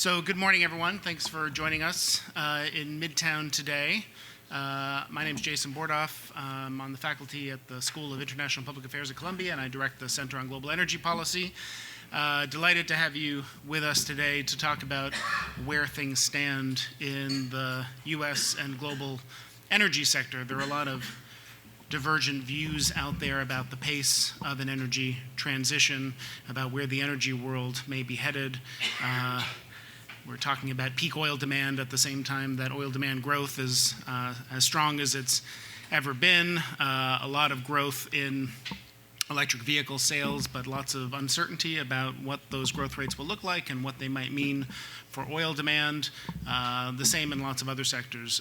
So good morning, everyone. Thanks for joining us in Midtown today. My name is Jason Bordoff. I'm on the faculty at the School of International Public Affairs at Columbia, and I direct the Center on Global Energy Policy. Delighted to have you with us today to talk about where things stand in the U.S. and global energy sector. There are a lot of divergent views out there about the pace of an energy transition, about where the energy world may be headed. We're talking about peak oil demand at the same time that oil demand growth is as strong as it's ever been. A lot of growth in electric vehicle sales, but lots of uncertainty about what those growth rates will look like and what they might mean for oil demand. The same in lots of other sectors.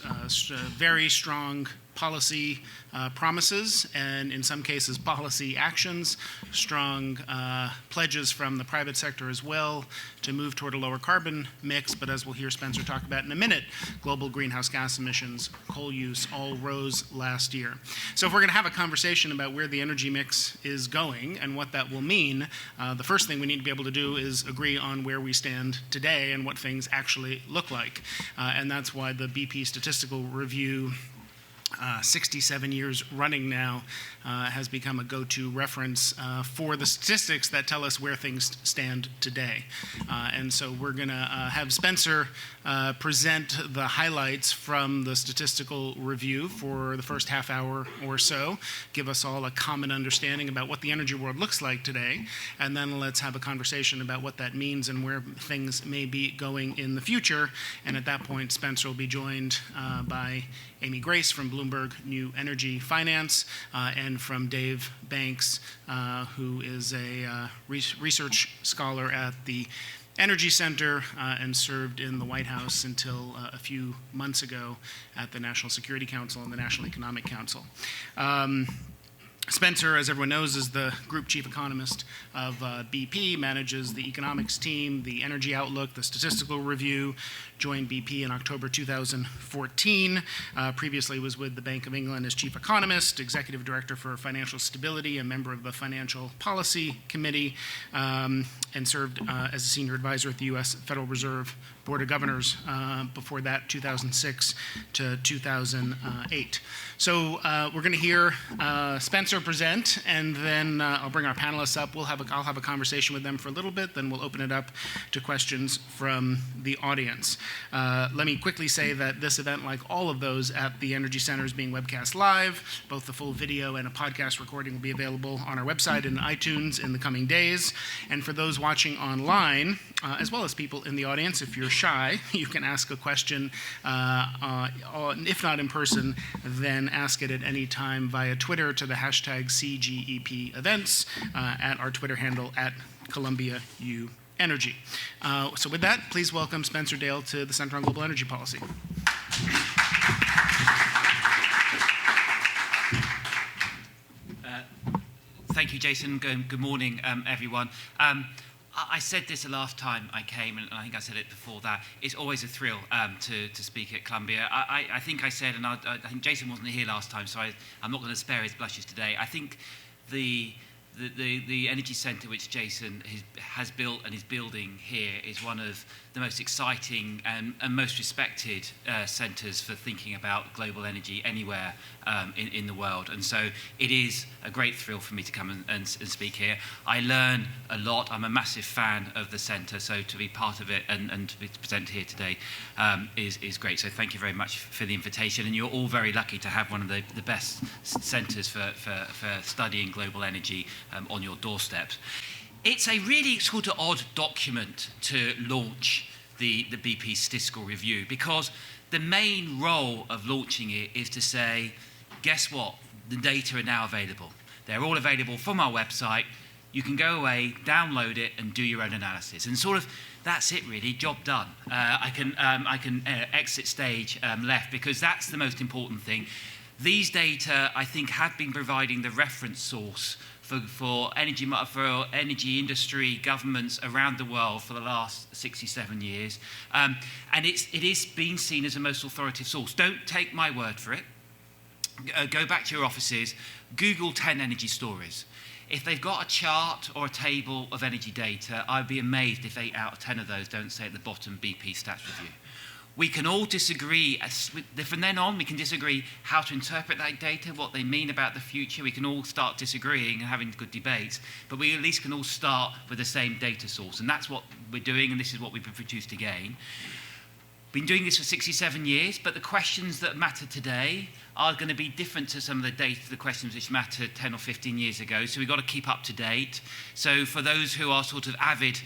Very strong policy promises, and in some cases policy actions, strong pledges from the private sector as well to move toward a lower carbon mix, but as we'll hear Spencer talk about in a minute, global greenhouse gas emissions, coal use all rose last year. So if we're going to have a conversation about where the energy mix is going and what that will mean, the first thing we need to be able to do is agree on where we stand today and what things actually look like. And that's why the BP Statistical Review 67 years running now, has become a go-to reference for the statistics that tell us where things stand today. And so we're going to have Spencer present the highlights from the statistical review for the first half hour or so, give us all a common understanding about what the energy world looks like today, and then let's have a conversation about what that means and where things may be going in the future. And at that point, Spencer will be joined by Amy Grace from Bloomberg New Energy Finance, and from Dave Banks, who is a research scholar at the Energy Center and served in the White House until a few months ago at the National Security Council and the National Economic Council. Spencer, as everyone knows, is the Group Chief Economist of BP, manages the economics team, the energy outlook, the statistical review, joined BP in October 2014, previously was with the Bank of England as Chief Economist, Executive Director for Financial Stability, a member of the Financial Policy Committee, and served as a Senior Advisor at the U.S. Federal Reserve Board of Governors before that, 2006 to 2008. So we're going to hear Spencer present, and then I'll bring our panelists up. I'll have a conversation with them for a little bit, then we'll open it up to questions from the audience. Let me quickly say that this event, like all of those at the Energy Center, is being webcast live. Both the full video and a podcast recording will be available on our website and iTunes in the coming days. And for those watching online, as well as people in the audience, if you're shy, you can ask a question, if not in person, then ask it at any time via Twitter to the hashtag CGEP events, at our Twitter handle at ColumbiaU Energy. So with that, please welcome Spencer Dale to the Center on Global Energy Policy. Thank you, Jason. Good morning, everyone. I said this the last time I came, and I think I said it before that. It's always a thrill to speak at Columbia. I think I said, and I think Jason wasn't here last time, so I'm not going to spare his blushes today. I think the Energy Centre, which Jason has built and is building here, is one of the most exciting and most respected centres for thinking about global energy anywhere in the world. And so it is a great thrill for me to come and speak here. I learn a lot. I'm a massive fan of the centre, so to be part of it and to present here today is great. So thank you very much for the invitation. And you're all very lucky to have one of the best centres for studying global energy on your doorsteps. It's a really sort of odd document to launch the BP Statistical Review, because the main role of launching it is to say, guess what? The data are now available. They're all available from our website. You can go away, download it, and do your own analysis. And sort of that's it, really. Job done. I can exit stage left, because that's the most important thing. These data, I think, have been providing the reference source for energy industry, governments around the world for the last 67 years. And it is being seen as the most authoritative source. Don't take my word for it. Go back to your offices, Google 10 energy stories. if they've got a chart or a table of energy data, I'd be amazed if 8 out of 10 of those don't say at the bottom BP Stats Review. We can all disagree, from then on we can disagree how to interpret that data, what they mean about the future. We can all start disagreeing and having good debates, but we at least can all start with the same data source, and that's what we're doing, and this is what we've produced again. Been doing this for 67 years, but the questions that matter today are going to be different to some of the questions which mattered 10 or 15 years ago, so we've got to keep up to date. So for those who are sort of avid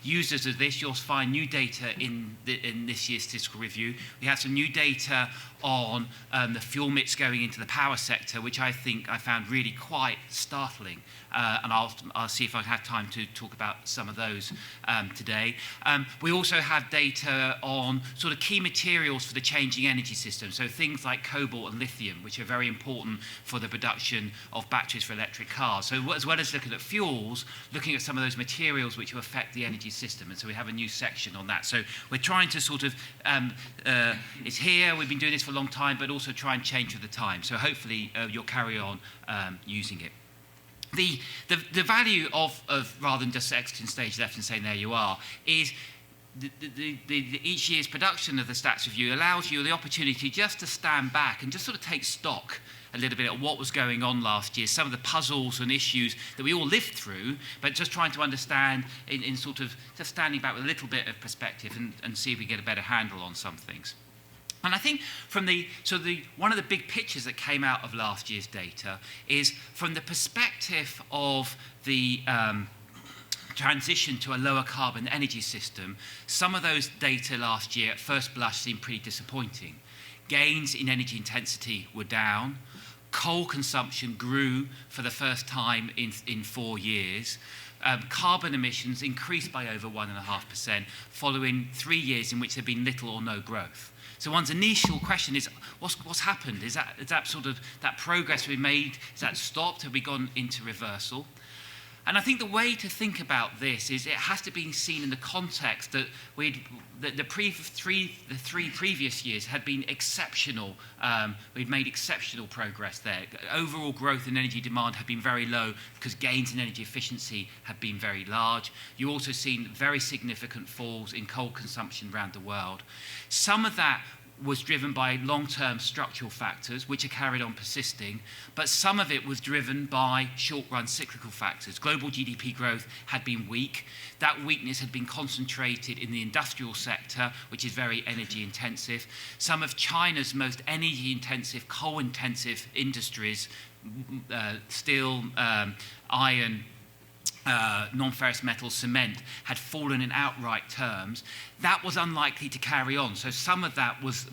users of this, you'll find new data in this year's statistical review. We have some new data on the fuel mix going into the power sector, which I think I found really quite startling. And I'll see if I have time to talk about some of those today. We also have data on sort of key materials for the changing energy system, so things like cobalt and lithium, which are very important for the production of batteries for electric cars. So as well as looking at fuels, looking at some of those materials which will affect the energy system, and so we have a new section on that. So we're trying to sort of, it's here, we've been doing this for a long time, but also try and change with the time. So hopefully you'll carry on using it. The value of rather than just exiting stage left and saying there you are, is each year's production of the Stats Review allows you the opportunity just to stand back and just sort of take stock a little bit of what was going on last year, some of the puzzles and issues that we all lived through, but just trying to understand in sort of just standing back with a little bit of perspective and see if we get a better handle on some things. And I think from one of the big pictures that came out of last year's data is from the perspective of the transition to a lower carbon energy system, some of those data last year at first blush seemed pretty disappointing. Gains in energy intensity were down. Coal consumption grew for the first time in 4 years. Carbon emissions increased by over 1.5%, following 3 years in which there had been little or no growth. So one's initial question is, what's happened? Is that sort of that progress we made, is that stopped? Have we gone into reversal? And I think the way to think about this is it has to be seen in the context that the three previous years had been exceptional. We'd made exceptional progress there. Overall growth in energy demand had been very low because gains in energy efficiency had been very large. You also seen very significant falls in coal consumption around the world. Some of that was driven by long-term structural factors, which are carried on persisting, but some of it was driven by short-run cyclical factors. Global GDP growth had been weak. That weakness had been concentrated in the industrial sector, which is very energy-intensive. Some of China's most energy-intensive, coal-intensive industries, steel, iron, non-ferrous metal, cement, had fallen in outright terms. That was unlikely to carry on. So some of that was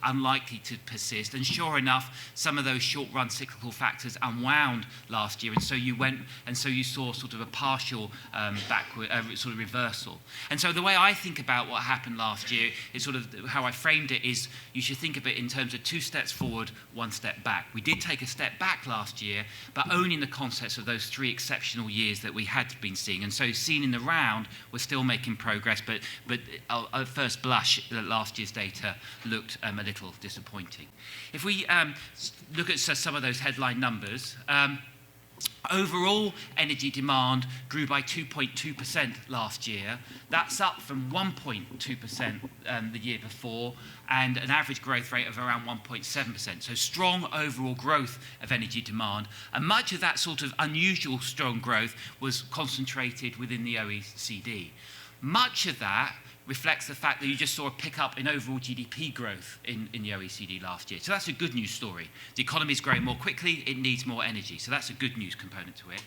unlikely to persist. And sure enough, some of those short-run cyclical factors unwound last year. And so you saw sort of a partial backward, sort of reversal. And so the way I think about what happened last year is sort of how I framed it is you should think of it in terms of 2 steps forward, 1 step back. We did take a step back last year, but only in the context of those 3 exceptional years that we had been seeing. And so seen in the round, we're still making progress, but at first blush, last year's data looked a little disappointing. If we look at some of those headline numbers, overall energy demand grew by 2.2% last year. That's up from 1.2% the year before, and an average growth rate of around 1.7%. So strong overall growth of energy demand. And much of that sort of unusual strong growth was concentrated within the OECD. Much of that reflects the fact that you just saw a pickup in overall GDP growth in the OECD last year. So that's a good news story. The economy is growing more quickly, it needs more energy. So that's a good news component to it.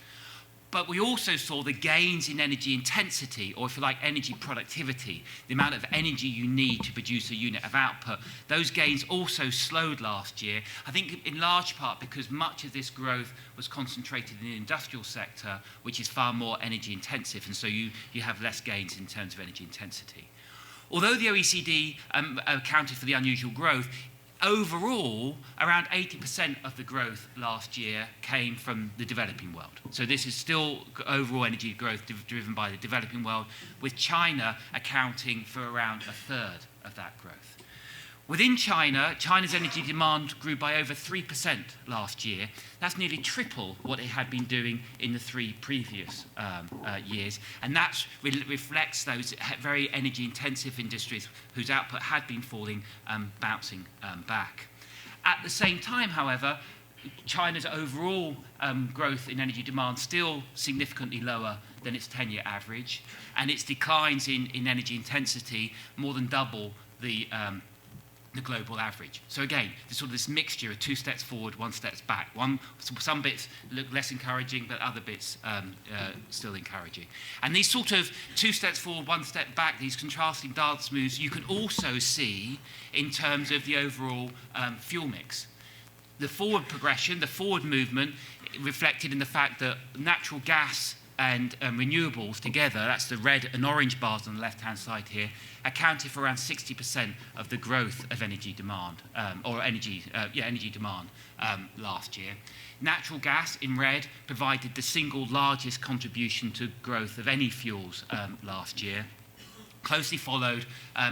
But we also saw the gains in energy intensity, or if you like, energy productivity, the amount of energy you need to produce a unit of output. Those gains also slowed last year, I think in large part because much of this growth was concentrated in the industrial sector, which is far more energy intensive, and so you have less gains in terms of energy intensity. Although the OECD accounted for the unusual growth, overall, around 80% of the growth last year came from the developing world. So this is still overall energy growth driven by the developing world, with China accounting for around 1/3 of that growth. Within China, China's energy demand grew by over 3% last year. That's nearly triple what it had been doing in the 3 previous years. And that reflects those very energy-intensive industries whose output had been falling, bouncing back. At the same time, however, China's overall growth in energy demand still significantly lower than its 10-year average, and its declines in energy intensity more than double the global average. So again, there's sort of this mixture of 2 steps forward, 1 step back. Some bits look less encouraging, but other bits still encouraging. And these sort of 2 steps forward, 1 step back, these contrasting dance moves, you can also see in terms of the overall fuel mix. The forward progression, the forward movement, reflected in the fact that natural gas and renewables together, that's the red and orange bars on the left-hand side here, accounted for around 60% of the growth of energy demand, energy demand last year. Natural gas, in red, provided the single largest contribution to growth of any fuels last year, closely followed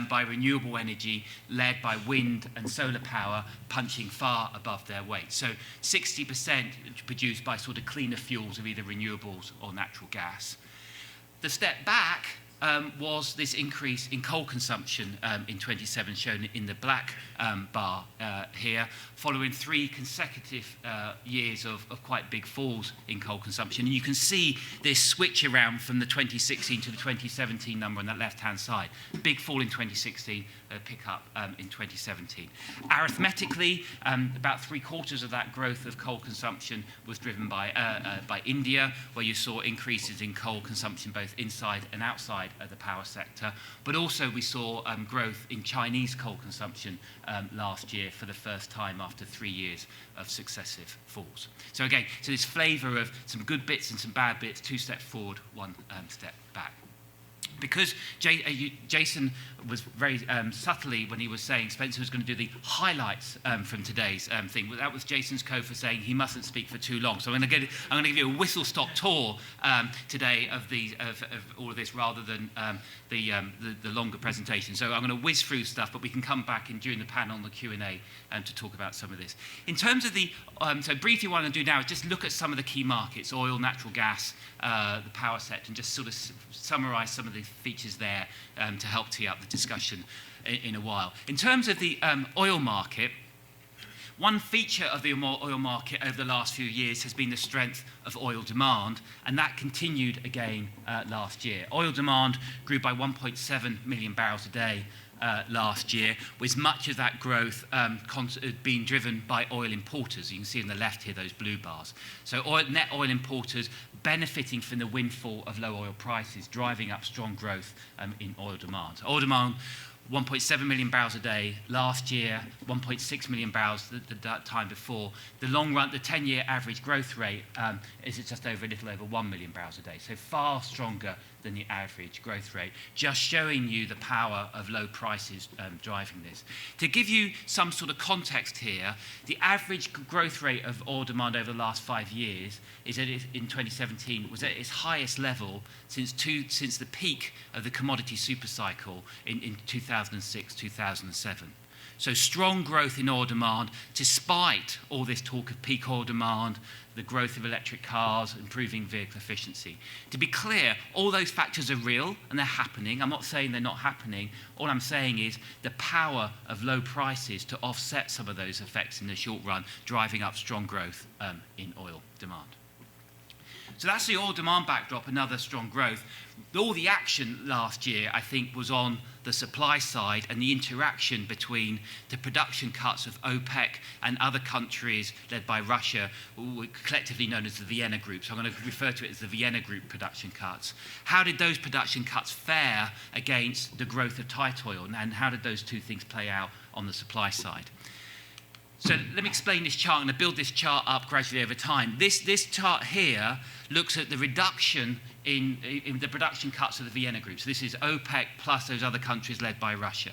by renewable energy, led by wind and solar power, punching far above their weight. So 60% produced by sort of cleaner fuels of either renewables or natural gas. The step back was this increase in coal consumption in 27, shown in the black bar here, following 3 consecutive years of quite big falls in coal consumption. And you can see this switch around from the 2016 to the 2017 number on that left-hand side. Big fall in 2016, pick up in 2017. Arithmetically, about 3/4 of that growth of coal consumption was driven by India, where you saw increases in coal consumption both inside and outside of the power sector. But also we saw growth in Chinese coal consumption last year for the first time after 3 years of successive falls. So again, so this flavour of some good bits and some bad bits, 2 steps forward, 1 step back. Because Jason was very subtly, when he was saying Spencer was going to do the highlights from today's thing, that was Jason's code for saying he mustn't speak for too long. So I'm going to give you a whistle-stop tour today of all of this rather than the longer presentation. So I'm going to whiz through stuff, but we can come back during the panel on the Q&A to talk about some of this. In terms of the, so briefly what I'm going to do now is just look at some of the key markets, oil, natural gas, the power sector, and just sort of summarise some of the features there to help tee up the discussion in a while. In terms of the oil market, one feature of the oil market over the last few years has been the strength of oil demand, and that continued again last year. Oil demand grew by 1.7 million barrels a day last year, with much of that growth being driven by oil importers. You can see on the left here those blue bars. So net oil importers benefiting from the windfall of low oil prices, driving up strong growth in oil demand. So oil demand, 1.7 million barrels a day last year, 1.6 million barrels the time before. The long run, the 10-year average growth rate is just over a little over 1 million barrels a day, so far stronger than the average growth rate, just showing you the power of low prices driving this. To give you some sort of context here, the average growth rate of oil demand over the last 5 years is in 2017 was at its highest level since the peak of the commodity supercycle in 2006, 2007. So strong growth in oil demand, despite all this talk of peak oil demand, the growth of electric cars, improving vehicle efficiency. To be clear, all those factors are real and they're happening. I'm not saying they're not happening. All I'm saying is the power of low prices to offset some of those effects in the short run, driving up strong growth in oil demand. So that's the oil demand backdrop, another strong growth. All the action last year, I think, was on the supply side and the interaction between the production cuts of OPEC and other countries led by Russia, collectively known as the Vienna Group. So I'm going to refer to it as the Vienna Group production cuts. How did those production cuts fare against the growth of tight oil, and how did those two things play out on the supply side? So let me explain this chart. I'm going to build this chart up gradually over time. This chart here looks at the reduction in the production cuts of the Vienna Group. So this is OPEC plus those other countries led by Russia.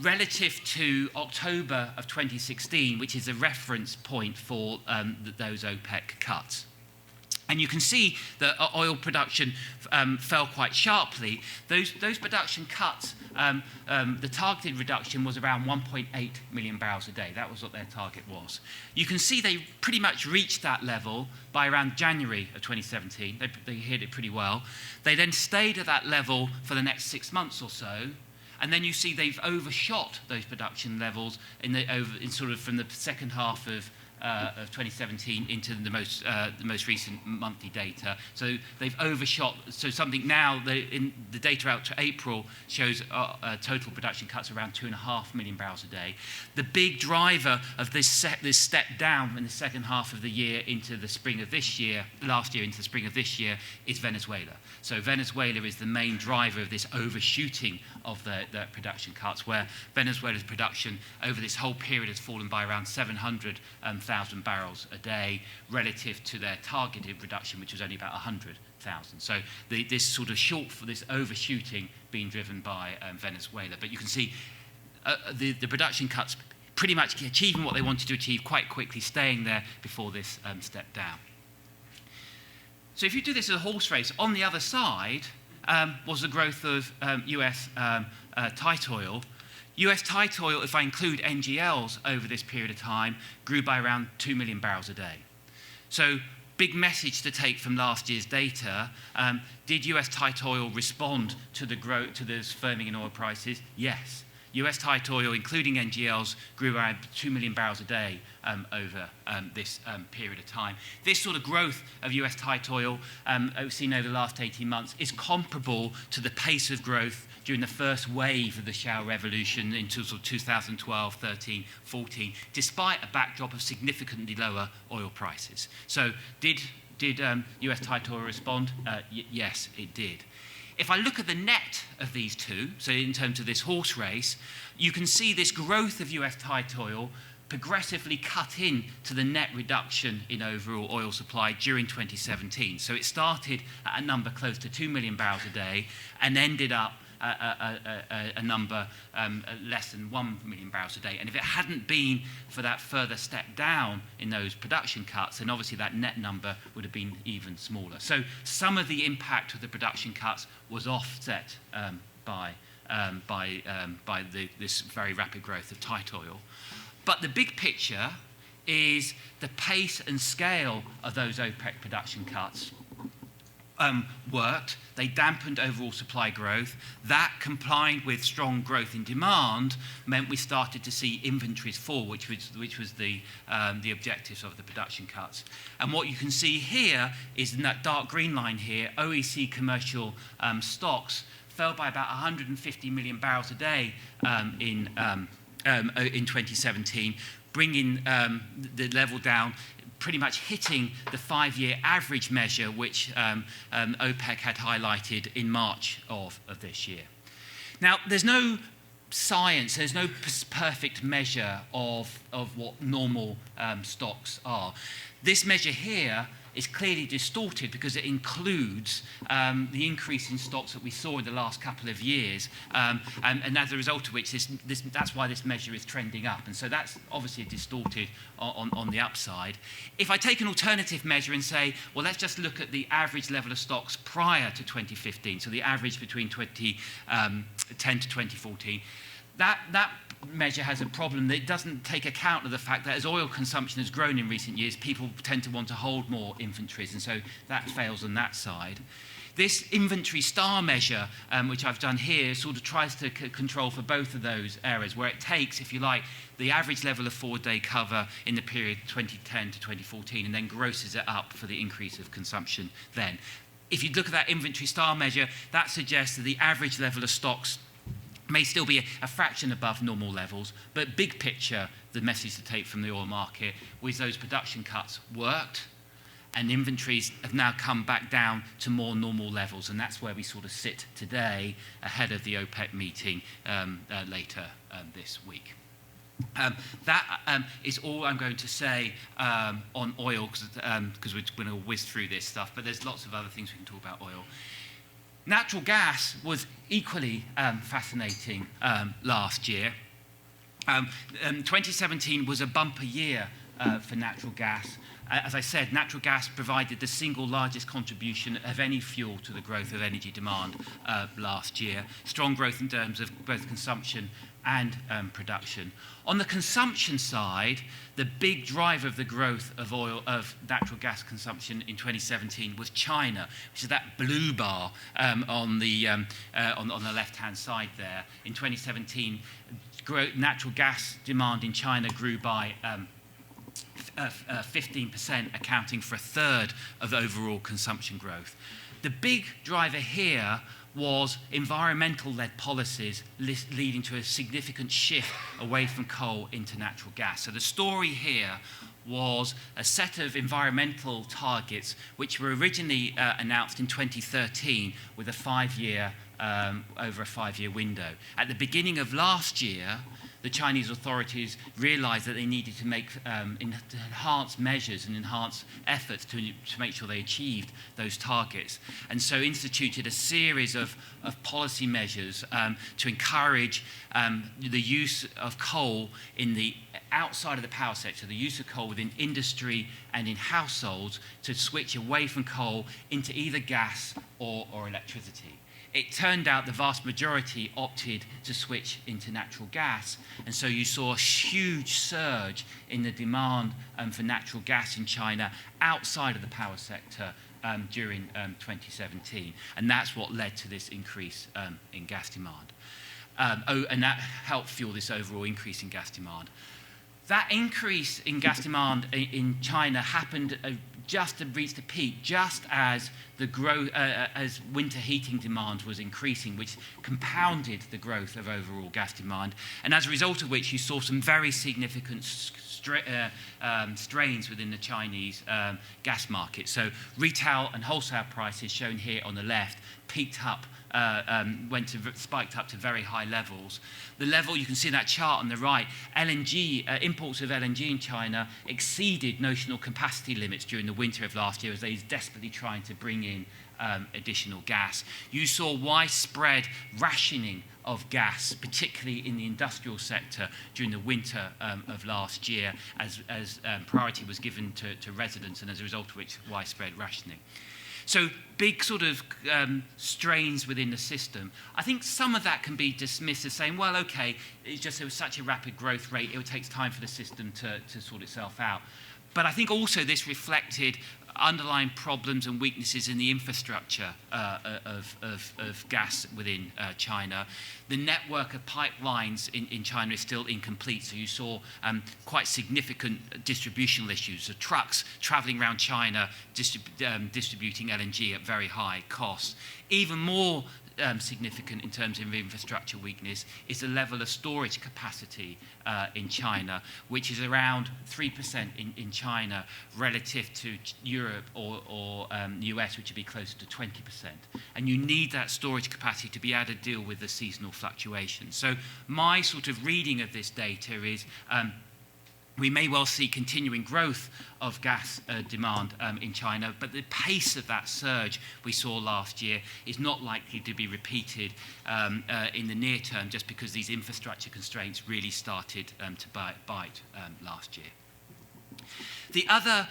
Relative to October of 2016, which is a reference point for those OPEC cuts. And you can see that oil production fell quite sharply. Those production cuts, the targeted reduction was around 1.8 million barrels a day. That was what their target was. You can see they pretty much reached that level by around January of 2017. They hit it pretty well. They then stayed at that level for the next 6 months or so. And then you see they've overshot those production levels in sort of from the second half of 2017 into the most recent monthly data. So they've overshot. So something now, in the data out to April shows total production cuts around 2.5 million barrels a day. The big driver of this step down in the second half of the year into the spring of this year, last year into the spring of this year, is Venezuela. So Venezuela is the main driver of this overshooting of the production cuts, where Venezuela's production over this whole period has fallen by around 700,000 barrels a day relative to their targeted reduction, which was only about 100,000. So this sort of this overshooting being driven by Venezuela. But you can see the production cuts pretty much achieving what they wanted to achieve quite quickly, staying there before this step down. So if you do this as a horse race, on the other side was the growth of US tight oil. US tight oil, if I include NGLs over this period of time, grew by around 2 million barrels a day. So big message to take from last year's data. Did US tight oil respond to the growth, to this firming in oil prices? Yes. US tight oil, including NGLs, grew around 2 million barrels a day over this period of time. This sort of growth of US tight oil we've seen over the last 18 months is comparable to the pace of growth during the first wave of the shale revolution in sort of 2012, 13, 14, despite a backdrop of significantly lower oil prices. So did US tight oil respond? Yes, it did. If I look at the net of these two, so in terms of this horse race, you can see this growth of US tight oil progressively cut in to the net reduction in overall oil supply during 2017. So it started at a number close to 2 million barrels a day and ended up a number less than 1 million barrels a day. And if it hadn't been for that further step down in those production cuts, then obviously that net number would have been even smaller. So some of the impact of the production cuts was offset by this very rapid growth of tight oil. But the big picture is the pace and scale of those OPEC production cuts worked. They dampened overall supply growth. That, combined with strong growth in demand, meant we started to see inventories fall, which was the objectives of the production cuts. And what you can see here is in that dark green line here, OEC commercial stocks fell by about 150 million barrels a day in 2017, bringing the level down, pretty much hitting the 5-year average measure which OPEC had highlighted in March of this year. Now, there's no science, there's no perfect measure of what normal stocks are. This measure here is clearly distorted because it includes the increase in stocks that we saw in the last couple of years, and as a result of which that's why this measure is trending up. And so that's obviously distorted on the upside. If I take an alternative measure and say, well, let's just look at the average level of stocks prior to 2015, so the average between 2010 to 2014, that measure has a problem that it doesn't take account of the fact that as oil consumption has grown in recent years, people tend to want to hold more inventories, and so that fails on that side. This inventory star measure, which I've done here, sort of tries to control for both of those areas, where it takes, if you like, the average level of forward-day cover in the period 2010 to 2014 and then grosses it up for the increase of consumption then. If you look at that inventory star measure, that suggests that the average level of stocks may still be a fraction above normal levels, but big picture, the message to take from the oil market was those production cuts worked, and inventories have now come back down to more normal levels, and that's where we sort of sit today ahead of the OPEC meeting later this week. That is all I'm going to say on oil, because we're going to whiz through this stuff, but there's lots of other things we can talk about oil. Natural gas was equally fascinating last year. 2017 was a bumper year for natural gas. As I said, natural gas provided the single largest contribution of any fuel to the growth of energy demand last year. Strong growth in terms of both consumption and production. On the consumption side, the big driver of the growth of natural gas consumption in 2017 was China, which is that blue bar on the left-hand side there. In 2017, natural gas demand in China grew by 15%, accounting for a third of overall consumption growth. The big driver here was environmental-led policies leading to a significant shift away from coal into natural gas. So the story here was a set of environmental targets which were originally announced in 2013 with a over a 5-year window. At the beginning of last year, the Chinese authorities realized that they needed to make enhanced measures and enhanced efforts to make sure they achieved those targets. And so instituted a series of policy measures to encourage the use of coal in the outside of the power sector, the use of coal within industry and in households, to switch away from coal into either gas or electricity. It turned out the vast majority opted to switch into natural gas, and so you saw a huge surge in the demand for natural gas in China outside of the power sector during 2017, and that's what led to this increase in gas demand. And that helped fuel this overall increase in gas demand. That increase in gas demand in China happened just to reach the peak, just as as winter heating demand was increasing, which compounded the growth of overall gas demand, and as a result of which you saw some very significant strains within the Chinese gas market. So retail and wholesale prices, shown here on the left, peaked up, spiked up to very high levels. The level, you can see in that chart on the right, LNG, imports of LNG in China exceeded notional capacity limits during the winter of last year as they were desperately trying to bring in additional gas. You saw widespread rationing of gas, particularly in the industrial sector during the winter of last year, as priority was given to residents, and as a result of which, widespread rationing. So big sort of strains within the system. I think some of that can be dismissed as saying, well, okay, it's just there was such a rapid growth rate, it takes time for the system to sort itself out. But I think also this reflected underlying problems and weaknesses in the infrastructure of gas within China. The network of pipelines in China is still incomplete, so you saw quite significant distributional issues. So trucks traveling around China distributing LNG at very high costs. Even more significant in terms of infrastructure weakness is the level of storage capacity in China, which is around 3% in China relative to Europe or US, which would be closer to 20%. And you need that storage capacity to be able to deal with the seasonal fluctuations. So my sort of reading of this data is we may well see continuing growth of gas demand in China, but the pace of that surge we saw last year is not likely to be repeated in the near term, just because these infrastructure constraints really started to bite last year. The other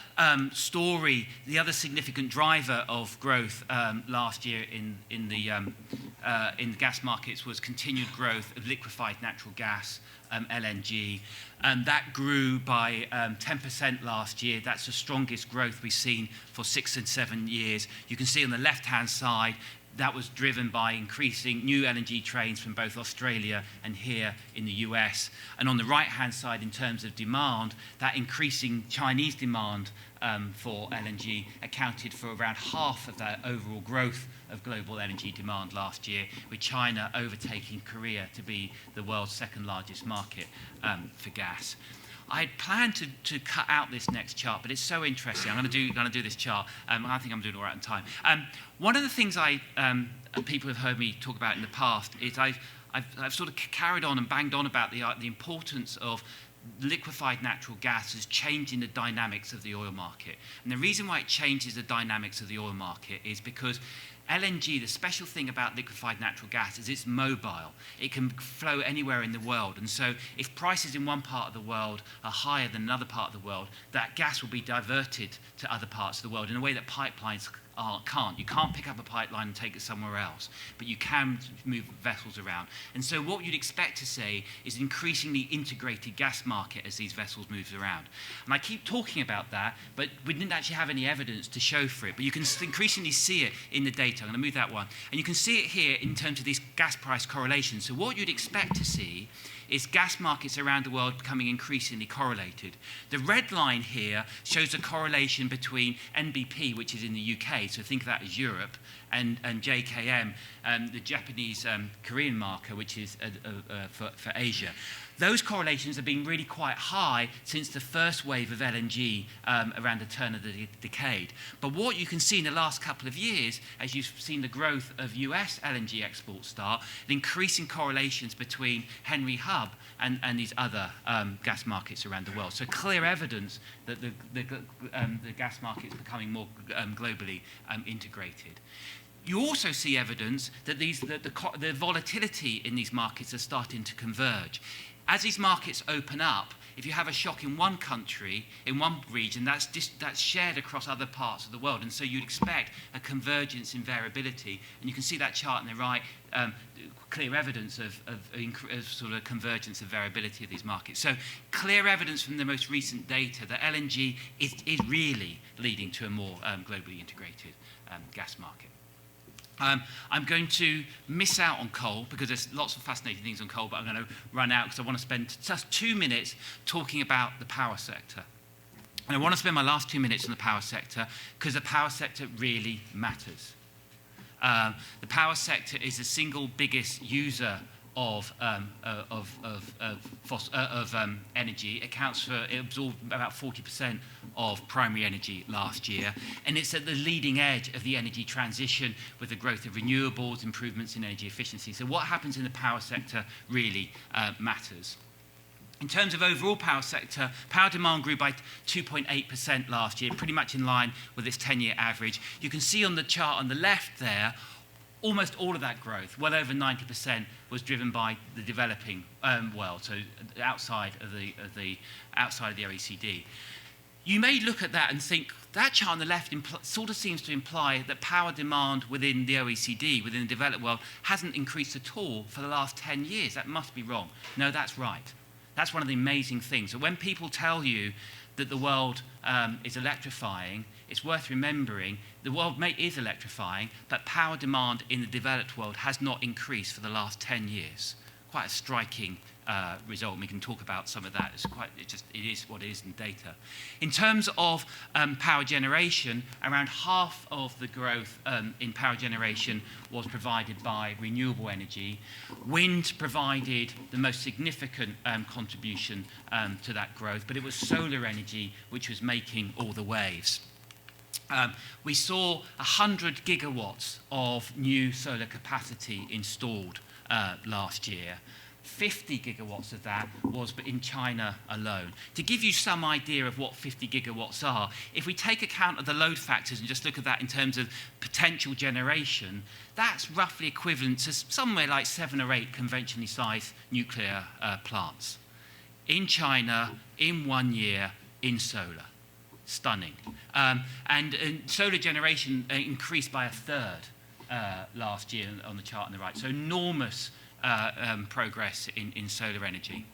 story, the other significant driver of growth last year in the gas markets was continued growth of liquefied natural gas, LNG. That grew by 10% last year. That's the strongest growth we've seen for 6 and 7 years. You can see on the left-hand side, that was driven by increasing new LNG trains from both Australia and here in the US. And on the right-hand side, in terms of demand, that increasing Chinese demand for LNG accounted for around half of that overall growth of global LNG demand last year, with China overtaking Korea to be the world's second largest market for gas. I had planned to cut out this next chart, but it's so interesting. I'm going to do this chart. I think I'm doing all right on time. One of the things people have heard me talk about in the past is I've sort of carried on and banged on about the importance of liquefied natural gas is changing the dynamics of the oil market. And the reason why it changes the dynamics of the oil market is because LNG, the special thing about liquefied natural gas is it's mobile. It can flow anywhere in the world. And so if prices in one part of the world are higher than another part of the world, that gas will be diverted to other parts of the world in a way that pipelines can't. You can't pick up a pipeline and take it somewhere else, but you can move vessels around. And so what you'd expect to see is an increasingly integrated gas market as these vessels move around. And I keep talking about that, but we didn't actually have any evidence to show for it. But you can increasingly see it in the data. I'm going to move that one. And you can see it here in terms of these gas price correlations. So what you'd expect to see is gas markets around the world becoming increasingly correlated. The red line here shows a correlation between NBP, which is in the UK, so think of that as Europe, and JKM, the Japanese Korean marker, which is for Asia. Those correlations have been really quite high since the first wave of LNG around the turn of the decade. But what you can see in the last couple of years, as you've seen the growth of US LNG exports start, the increasing correlations between Henry Hub and these other gas markets around the world. So clear evidence that the gas market is becoming more globally integrated. You also see evidence that the volatility in these markets are starting to converge. As these markets open up, if you have a shock in one country, in one region, that's shared across other parts of the world. And so you'd expect a convergence in variability. And you can see that chart on the right, clear evidence of sort of convergence of variability of these markets. So clear evidence from the most recent data that LNG is really leading to a more globally integrated gas market. I'm going to miss out on coal because there's lots of fascinating things on coal, but I'm going to run out because I want to spend just 2 minutes talking about the power sector. And I want to spend my last 2 minutes on the power sector because the power sector really matters. The power sector is the single biggest user of energy. It absorbed about 40% of primary energy last year, and it's at the leading edge of the energy transition with the growth of renewables, improvements in energy efficiency. So what happens in the power sector really matters. In terms of overall power sector, power demand grew by 2.8% last year, pretty much in line with its 10-year average. You can see on the chart on the left there, almost all of that growth, well over 90%, was driven by the developing world, so outside of the OECD. You may look at that and think that chart on the left sort of seems to imply that power demand within the OECD, within the developed world, hasn't increased at all for the last 10 years. That must be wrong. No, that's right. That's one of the amazing things. So when people tell you that the world is electrifying, it's worth remembering the world is electrifying, but power demand in the developed world has not increased for the last 10 years. Quite a striking result, and we can talk about some of that. It is what it is in data. In terms of power generation, around half of the growth in power generation was provided by renewable energy. Wind provided the most significant contribution to that growth, but it was solar energy which was making all the waves. We saw 100 gigawatts of new solar capacity installed last year. 50 gigawatts of that was in China alone. To give you some idea of what 50 gigawatts are, if we take account of the load factors and just look at that in terms of potential generation, that's roughly equivalent to somewhere like 7 or 8 conventionally sized nuclear plants. In China, in 1 year, in solar. Stunning. And solar generation increased by a third last year on the chart on the right. So enormous progress in solar energy.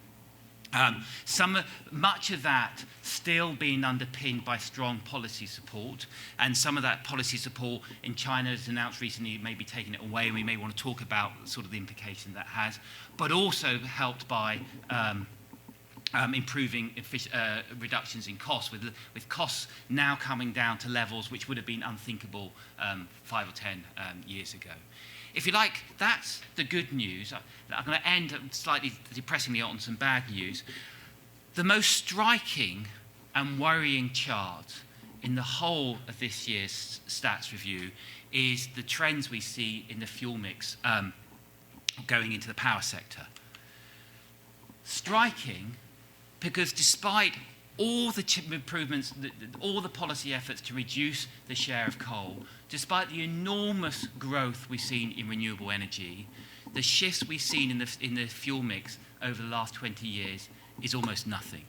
Much of that still being underpinned by strong policy support, and some of that policy support in China has announced recently may be taking it away, and we may want to talk about sort of the implication that has, but also helped by improving reductions in costs, with costs now coming down to levels which would have been unthinkable 5 or 10 years ago. If you like, that's the good news. I'm going to end slightly depressingly on some bad news. The most striking and worrying chart in the whole of this year's stats review is the trends we see in the fuel mix going into the power sector. Striking, because despite all the improvements, all the policy efforts to reduce the share of coal, despite the enormous growth we've seen in renewable energy, the shifts we've seen in the fuel mix over the last 20 years is almost nothing.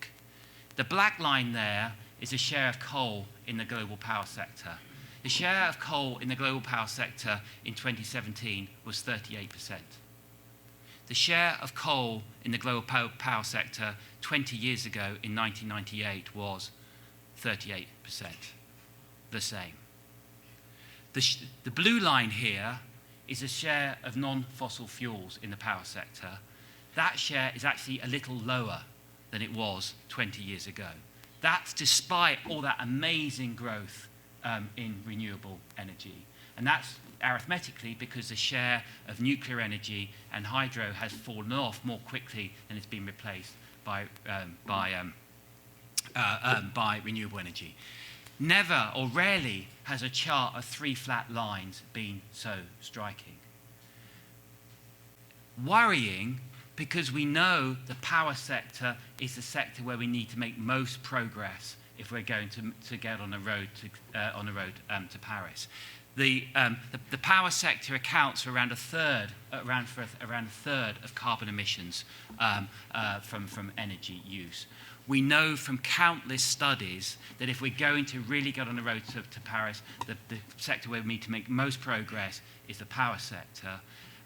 The black line there is the share of coal in the global power sector. The share of coal in the global power sector in 2017 was 38%. The share of coal in the global power sector 20 years ago in 1998 was 38%, the same. The blue line here is the share of non-fossil fuels in the power sector. That share is actually a little lower than it was 20 years ago. That's despite all that amazing growth in renewable energy. And that's arithmetically because the share of nuclear energy and hydro has fallen off more quickly than it's been replaced by renewable energy. Never or rarely has a chart of 3 flat lines been so striking. Worrying because we know the power sector is the sector where we need to make most progress if we're going to get on a road to Paris. The power sector accounts for around a third of carbon emissions from energy use. We know from countless studies that if we're going to really get on the road to Paris, the sector where we need to make most progress is the power sector,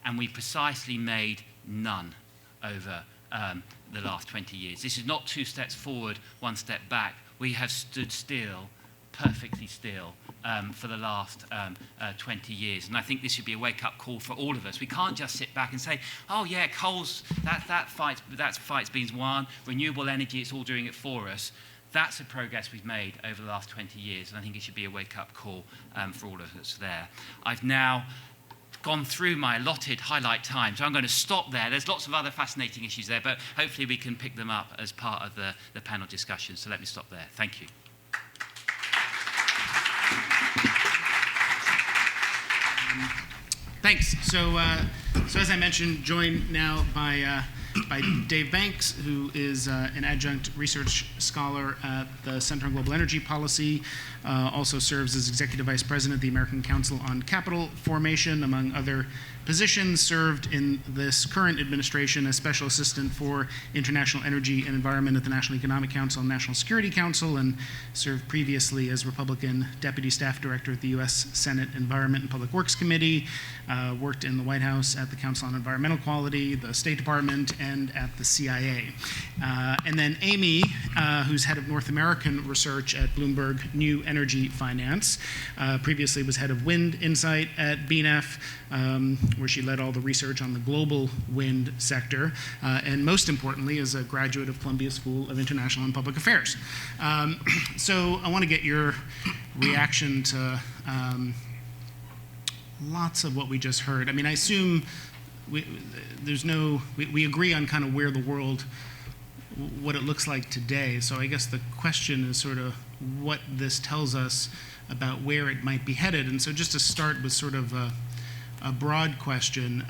and we precisely made none over the last 20 years. This is not 2 steps forward, 1 step back. We have stood still, perfectly still, for the last 20 years. And I think this should be a wake-up call for all of us. We can't just sit back and say, oh yeah, coal's, that fight's been won, renewable energy, it's all doing it for us. That's the progress we've made over the last 20 years, and I think it should be a wake-up call for all of us there. I've now gone through my allotted highlight time, so I'm going to stop there. There's lots of other fascinating issues there, but hopefully we can pick them up as part of the panel discussion. So let me stop there. Thank you. Thanks. So as I mentioned, joined now by Dave Banks, who is an adjunct research scholar at the Center on Global Energy Policy, also serves as Executive Vice President of the American Council on Capital Formation, among other positions, served in this current administration as Special Assistant for International Energy and Environment at the National Economic Council and National Security Council, and served previously as Republican Deputy Staff Director at the U.S. Senate Environment and Public Works Committee, worked in the White House at the Council on Environmental Quality, the State Department, and at the CIA. And then Amy, who's head of North American research at Bloomberg New Energy Finance, previously was head of Wind Insight at BNEF, where she led all the research on the global wind sector, and most importantly is a graduate of Columbia School of International and Public Affairs. So I want to get your reaction to lots of what we just heard. I mean, I assume we agree on kind of where the world, what it looks like today. So I guess the question is sort of what this tells us about where it might be headed. And so just to start with sort of a broad question,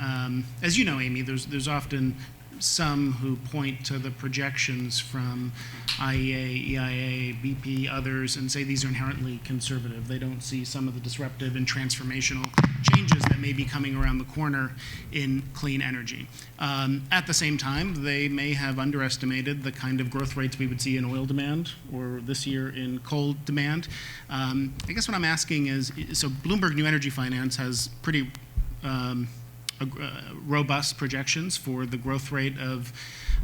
as you know, Amy, there's often some who point to the projections from IEA, EIA, BP, others, and say these are inherently conservative. They don't see some of the disruptive and transformational changes that may be coming around the corner in clean energy. At the same time, they may have underestimated the kind of growth rates we would see in oil demand or this year in coal demand. I guess what I'm asking is, so Bloomberg New Energy Finance has pretty robust projections for the growth rate of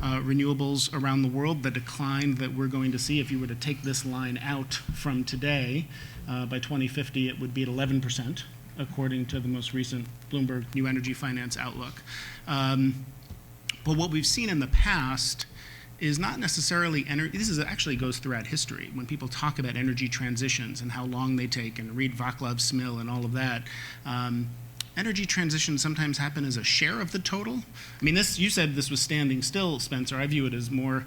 renewables around the world. The decline that we're going to see, if you were to take this line out from today, by 2050 it would be at 11%, according to the most recent Bloomberg New Energy Finance outlook. But what we've seen in the past is not necessarily energy. This actually goes throughout history. When people talk about energy transitions and how long they take, and read Vaclav Smil and all of that, energy transitions sometimes happen as a share of the total. I mean, you said this was standing still, Spencer. I view it as more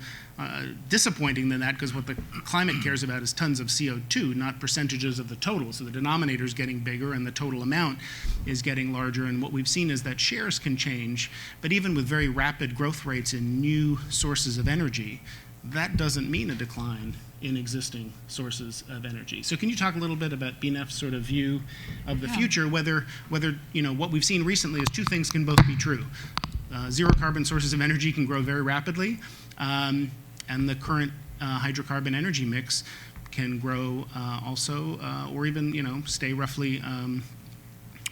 disappointing than that, because what the climate cares about is tons of CO2, not percentages of the total. So the denominator is getting bigger and the total amount is getting larger. And what we've seen is that shares can change, but even with very rapid growth rates in new sources of energy, that doesn't mean a decline in existing sources of energy. So can you talk a little bit about BNEF's sort of view of the future, whether what we've seen recently is two things can both be true. Zero carbon sources of energy can grow very rapidly, and the current hydrocarbon energy mix can grow also, or even stay roughly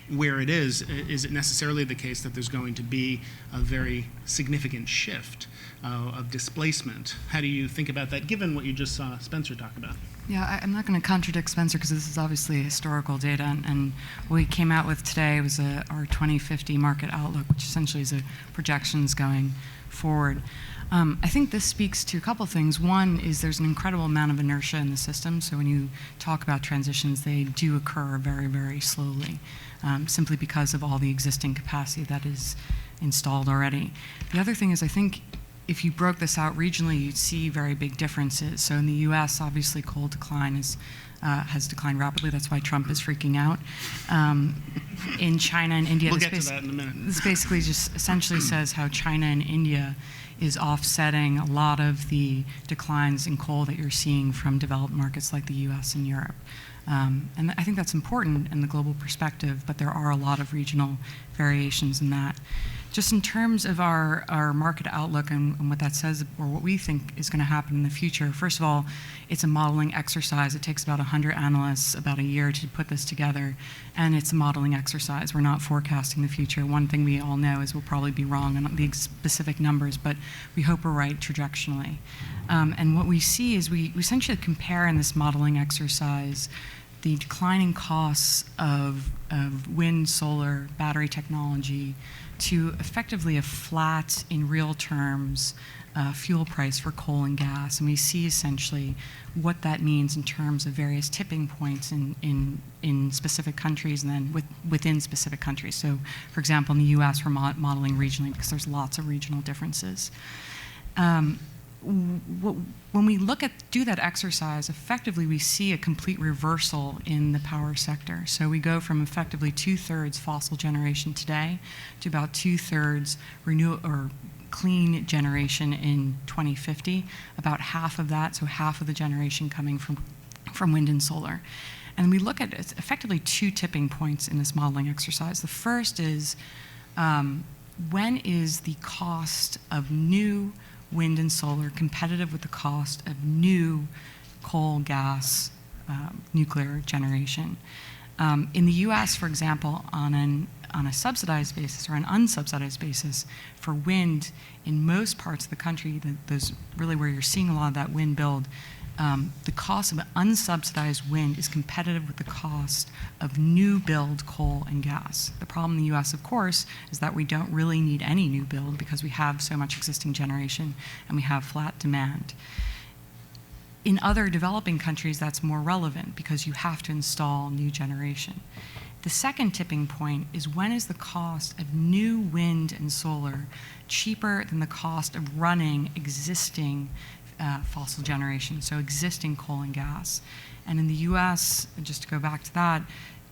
where it is. Is it necessarily the case that there's going to be a very significant shift of displacement? How do you think about that, given what you just saw Spencer talk about? Yeah, I'm not going to contradict Spencer because this is obviously historical data, and what we came out with today was our 2050 market outlook, which essentially is a projections going forward. I think this speaks to a couple things. One is there's an incredible amount of inertia in the system, so when you talk about transitions, they do occur very, very slowly, simply because of all the existing capacity that is installed already. The other thing is, I think if you broke this out regionally, you'd see very big differences. So in the US, obviously coal decline has declined rapidly. That's why Trump is freaking out. In China and India, we'll get to that in a minute. This basically just essentially says how China and India is offsetting a lot of the declines in coal that you're seeing from developed markets like the US and Europe. And I think that's important in the global perspective, but there are a lot of regional variations in that. Just in terms of our market outlook and what that says, or what we think is going to happen in the future, first of all, it's a modeling exercise. It takes about 100 analysts about a year to put this together, and it's a modeling exercise. We're not forecasting the future. One thing we all know is we'll probably be wrong on the specific numbers, but we hope we're right trajectionally. And what we see is we essentially compare in this modeling exercise the declining costs of wind, solar, battery technology to effectively a flat, in real terms, fuel price for coal and gas. And we see essentially what that means in terms of various tipping points in specific countries and then within specific countries. So, for example, in the US, we're modeling regionally because there's lots of regional differences. When we do that exercise, effectively we see a complete reversal in the power sector. So we go from effectively 2/3 fossil generation today to about 2/3 clean generation in 2050. About half of that, so half of the generation coming from wind and solar. And we look at effectively two tipping points in this modeling exercise. The first is when is the cost of new wind and solar competitive with the cost of new coal, gas, nuclear generation. In the US, for example, on a subsidized basis or an unsubsidized basis for wind, in most parts of the country, those really where you're seeing a lot of that wind build, the cost of unsubsidized wind is competitive with the cost of new build coal and gas. The problem in the US, of course, is that we don't really need any new build because we have so much existing generation and we have flat demand. In other developing countries, that's more relevant because you have to install new generation. The second tipping point is when is the cost of new wind and solar cheaper than the cost of running existing fossil generation, so existing coal and gas. And in the US, just to go back to that,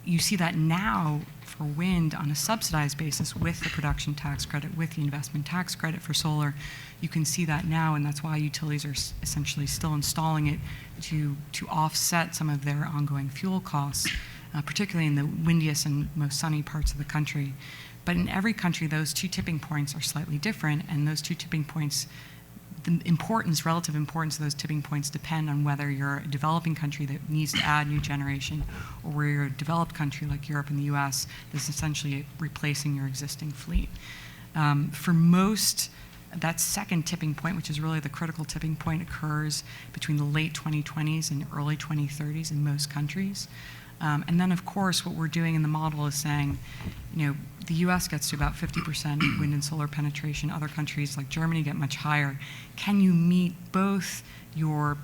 you see that now for wind on a subsidized basis with the production tax credit, with the investment tax credit for solar, you can see that now, and that's why utilities are essentially still installing it to offset some of their ongoing fuel costs, particularly in the windiest and most sunny parts of the country. But in every country, those two tipping points are slightly different, and those two tipping points, the relative importance of those tipping points depend on whether you're a developing country that needs to add new generation or where you're a developed country like Europe and the US that's essentially replacing your existing fleet. For most, that second tipping point, which is really the critical tipping point, occurs between the late 2020s and early 2030s in most countries. And then, of course, what we're doing in the model is saying, the US gets to about 50% wind and solar penetration. Other countries like Germany get much higher. Can you meet both your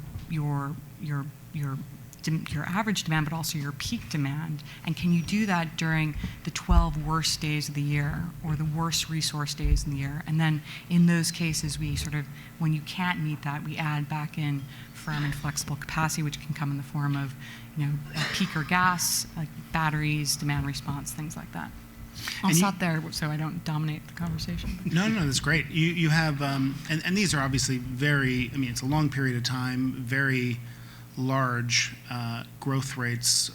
average demand, but also your peak demand? And can you do that during the 12 worst days of the year or the worst resource days in the year? And then in those cases, we when you can't meet that, we add back in firm and flexible capacity, which can come in the form of, peaker gas, like batteries, demand response, things like that. I'll stop there so I don't dominate the conversation. No, that's great. You have, and these are obviously very, I mean, it's a long period of time, very large growth rates.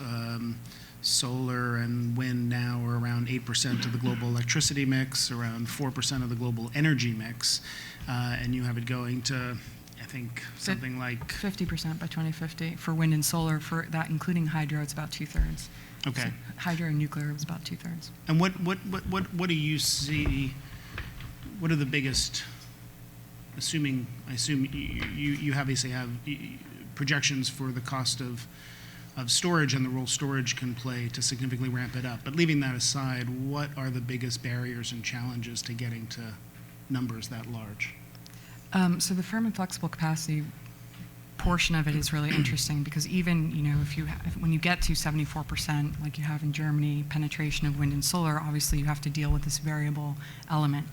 Solar and wind now are around 8% of the global electricity mix, around 4% of the global energy mix, and you have it going to, I think, something like 50% by 2050 for wind and solar. For that, including hydro, it's about 2/3. Okay. So hydro and nuclear was about 2/3. And what do you see? What are the biggest? I assume you obviously have projections for the cost of storage and the role storage can play to significantly ramp it up. But leaving that aside, what are the biggest barriers and challenges to getting to numbers that large? So the firm and flexible capacity portion of it is really interesting because even, when you get to 74%, like you have in Germany, penetration of wind and solar, obviously you have to deal with this variable element.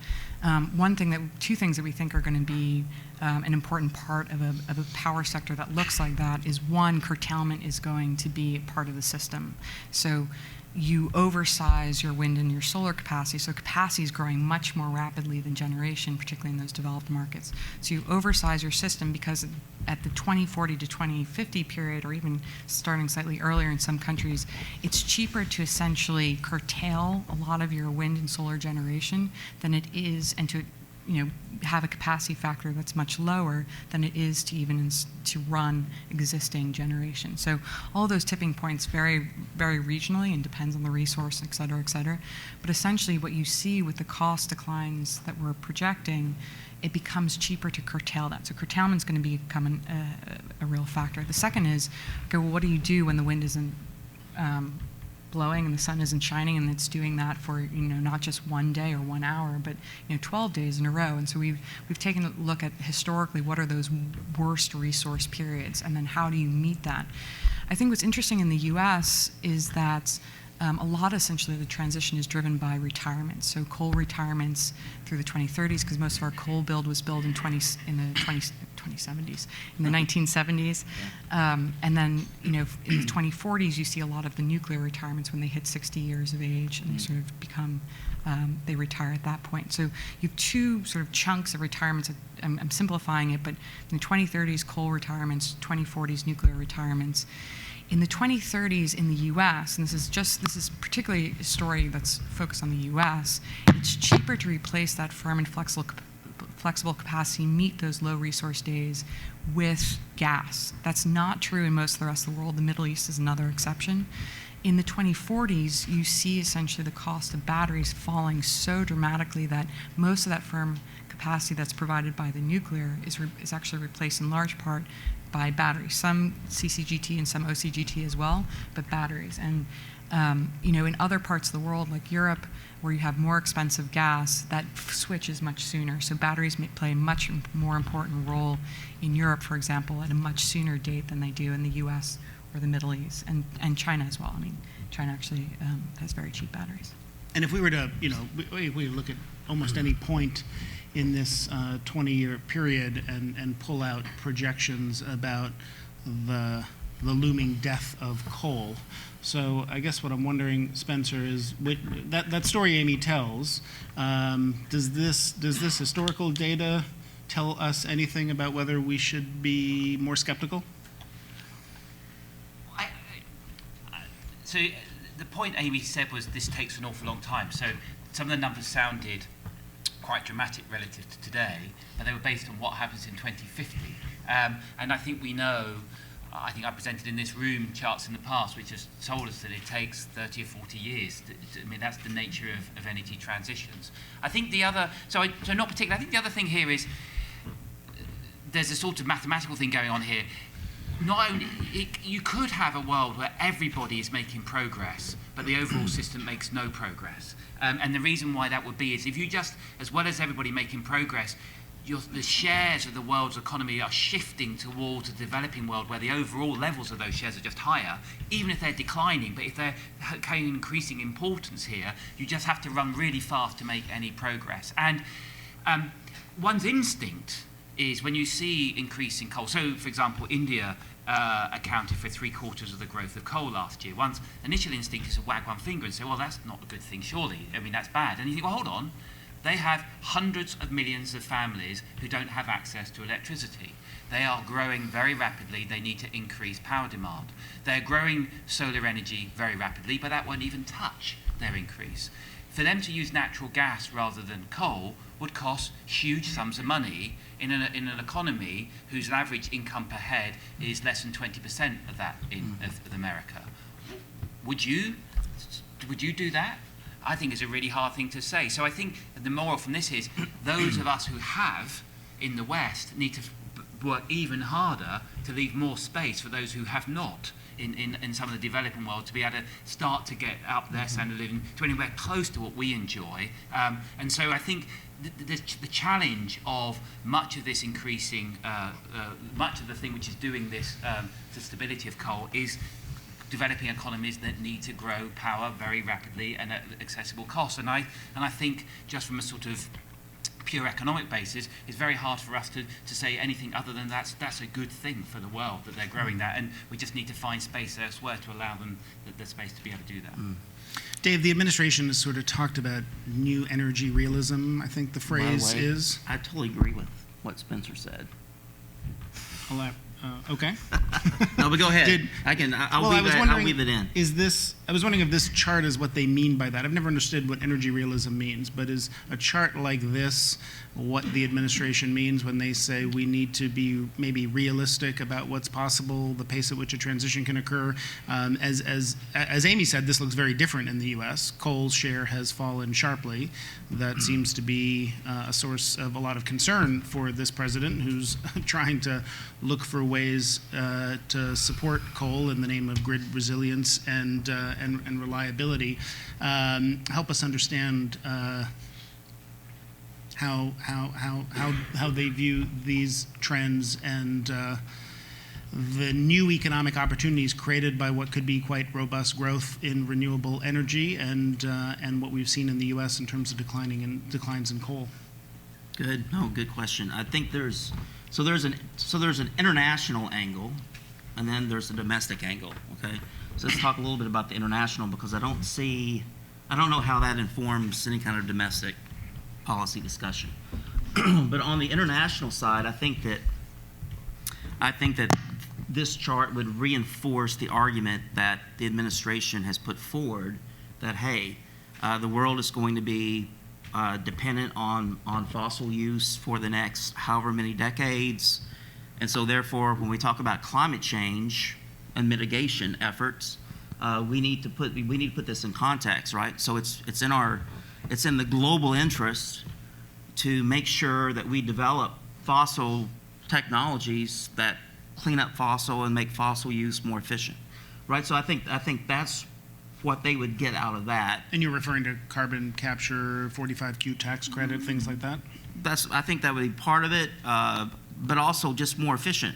Two things that we think are going to be an important part of a power sector that looks like that is, one, curtailment is going to be part of the system. So you oversize your wind and your solar capacity. So capacity is growing much more rapidly than generation, particularly in those developed markets. So you oversize your system because at the 2040 to 2050 period, or even starting slightly earlier in some countries, it's cheaper to essentially curtail a lot of your wind and solar generation than it is, and to have a capacity factor that's much lower than it is to even to run existing generation. So all those tipping points vary very regionally and depends on the resource, et cetera, et cetera. But essentially what you see with the cost declines that we're projecting, it becomes cheaper to curtail that. So curtailment is going to become a real factor. The second is, okay, well, what do you do when the wind isn't blowing and the sun isn't shining, and it's doing that for not just 1 day or 1 hour, but 12 days in a row? And so we've taken a look at historically what are those worst resource periods, and then how do you meet that? I think what's interesting in the U.S. is that a lot, essentially, the transition is driven by retirements. So coal retirements through the 2030s, because most of our coal build was built in the 1970s. And then, in the 2040s, you see a lot of the nuclear retirements when they hit 60 years of age, and they sort of become, they retire at that point. So you have two sort of chunks of retirements. I'm simplifying it, but in the 2030s, coal retirements, 2040s, nuclear retirements. In the 2030s in the U.S., and this is particularly a story that's focused on the U.S., it's cheaper to replace that firm and flexible capacity, meet those low resource days with gas. That's not true in most of the rest of the world. The Middle East is another exception. In the 2040s, you see essentially the cost of batteries falling so dramatically that most of that firm capacity that's provided by the nuclear is actually replaced in large part by batteries, some CCGT and some OCGT as well, but batteries. And in other parts of the world, like Europe, where you have more expensive gas, that switch is much sooner. So batteries may play a much more important role in Europe, for example, at a much sooner date than they do in the U.S. or the Middle East, and China as well. I mean, China actually has very cheap batteries. And if we were to, we look at almost any point in this 20-year period and pull out projections about the looming death of coal. So I guess what I'm wondering, Spencer, is that story Amy tells, does this historical data tell us anything about whether we should be more skeptical? So the point Amy said was this takes an awful long time. So some of the numbers sounded quite dramatic relative to today, but they were based on what happens in 2050. And I think we know, I think I presented in this room charts in the past which has told us that it takes 30 or 40 years. I mean, that's the nature of energy transitions. I think the other, so not particularly, I think the other thing here is there's a sort of mathematical thing going on here. Not only, you could have a world where everybody is making progress, but the overall system makes no progress. And the reason why that would be is if you just, as well as everybody making progress, the shares of the world's economy are shifting towards a developing world where the overall levels of those shares are just higher, even if they're declining. But if they're increasing importance here, you just have to run really fast to make any progress. And one's instinct is when you see increasing coal. So, for example, India accounted for 3/4 of the growth of coal last year. One's initial instinct is to wag one finger and say, well, that's not a good thing, surely. I mean, that's bad. And you think, well, hold on. They have hundreds of millions of families who don't have access to electricity. They are growing very rapidly. They need to increase power demand. They're growing solar energy very rapidly, but that won't even touch their increase. For them to use natural gas rather than coal would cost huge sums of money in an economy whose average income per head is less than 20% of that of America. Would you do that? I think it's a really hard thing to say. So I think the moral from this is those of us who have in the West need to work even harder to leave more space for those who have not in some of the developing world to be able to start to get up their standard of living to anywhere close to what we enjoy. And so I think the challenge of much of this increasing, much of the thing which is doing this to stability of coal is developing economies that need to grow power very rapidly and at accessible costs. And I think just from a sort of pure economic basis, it's very hard for us to say anything other than that's a good thing for the world that they're growing that, and we just need to find space elsewhere to allow them the space to be able to do that. Dave, the administration has sort of talked about new energy realism, I think the phrase is. I totally agree with what Spencer said. Okay. No, but go ahead. I'll weave it in. I was wondering if this chart is what they mean by that. I've never understood what energy realism means, but is a chart like this what the administration means when they say we need to be maybe realistic about what's possible, the pace at which a transition can occur? As Amy said, this looks very different in the U.S. Coal's share has fallen sharply. That seems to be a source of a lot of concern for this president, who's trying to look for ways to support coal in the name of grid resilience and reliability. Help us understand how they view these trends and the new economic opportunities created by what could be quite robust growth in renewable energy and what we've seen in the U.S. in terms of declines in coal. Good question. I think there's an international angle, and then there's a domestic angle. Okay, so let's talk a little bit about the international, because I don't know how that informs any kind of domestic policy discussion. But on the international side, I think that this chart would reinforce the argument that the administration has put forward that, hey, the world is going to be dependent on fossil use for the next however many decades. And so therefore, when we talk about climate change and mitigation efforts, we need to put this in context, right? So it's in the global interest to make sure that we develop fossil technologies that clean up fossil and make fossil use more efficient, right? So I think that's what they would get out of that. And you're referring to carbon capture, 45Q tax credit, things like that? I think that would be part of it, but also just more efficient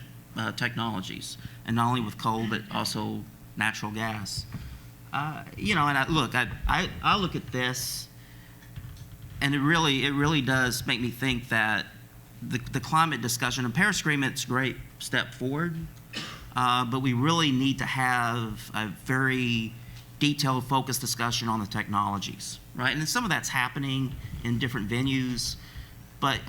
technologies, and not only with coal but also natural gas. And I look at this, and it really does make me think that the climate discussion, and Paris Agreement's a great step forward, but we really need to have a very detailed, focused discussion on the technologies, right? And some of that's happening in different venues, but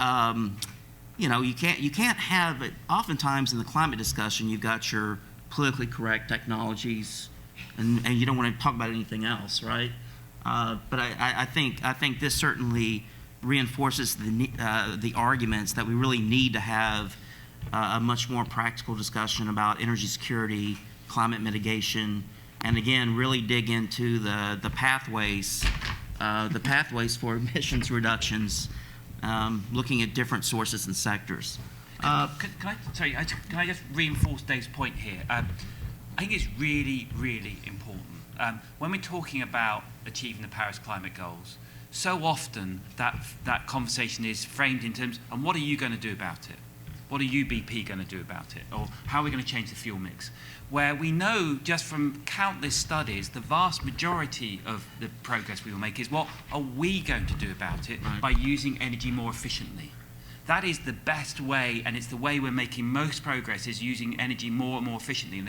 you can't have it. Oftentimes in the climate discussion, you've got your politically correct technologies, and you don't want to talk about anything else, right? But I think this certainly reinforces the arguments that we really need to have a much more practical discussion about energy security, climate mitigation, and again, really dig into the pathways for emissions reductions, looking at different sources and sectors. Can I just reinforce Dave's point here? I think it's really, really important. When we're talking about achieving the Paris climate goals, so often that conversation is framed in terms, and what are you going to do about it? What are you, BP, going to do about it? Or how are we going to change the fuel mix? Where we know just from countless studies, the vast majority of the progress we will make is what are we going to do about it by using energy more efficiently. That is the best way, and it's the way we're making most progress, is using energy more and more efficiently. And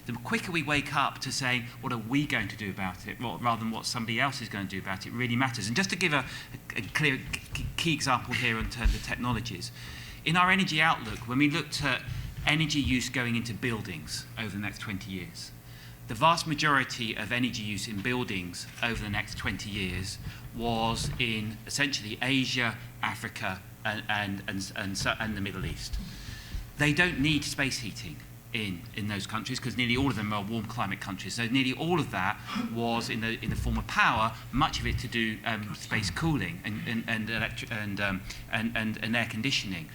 the quicker we wake up to saying, what are we going to do about it, rather than what somebody else is going to do about it, really matters. And just to give a clear key example here in terms of technologies, in our energy outlook, when we looked at energy use going into buildings over the next 20 years, the vast majority of energy use in buildings over the next 20 years was in essentially Asia, Africa, and the Middle East. They don't need space heating in those countries because nearly all of them are warm climate countries. So nearly all of that was in the form of power, much of it to do space cooling and air conditioning.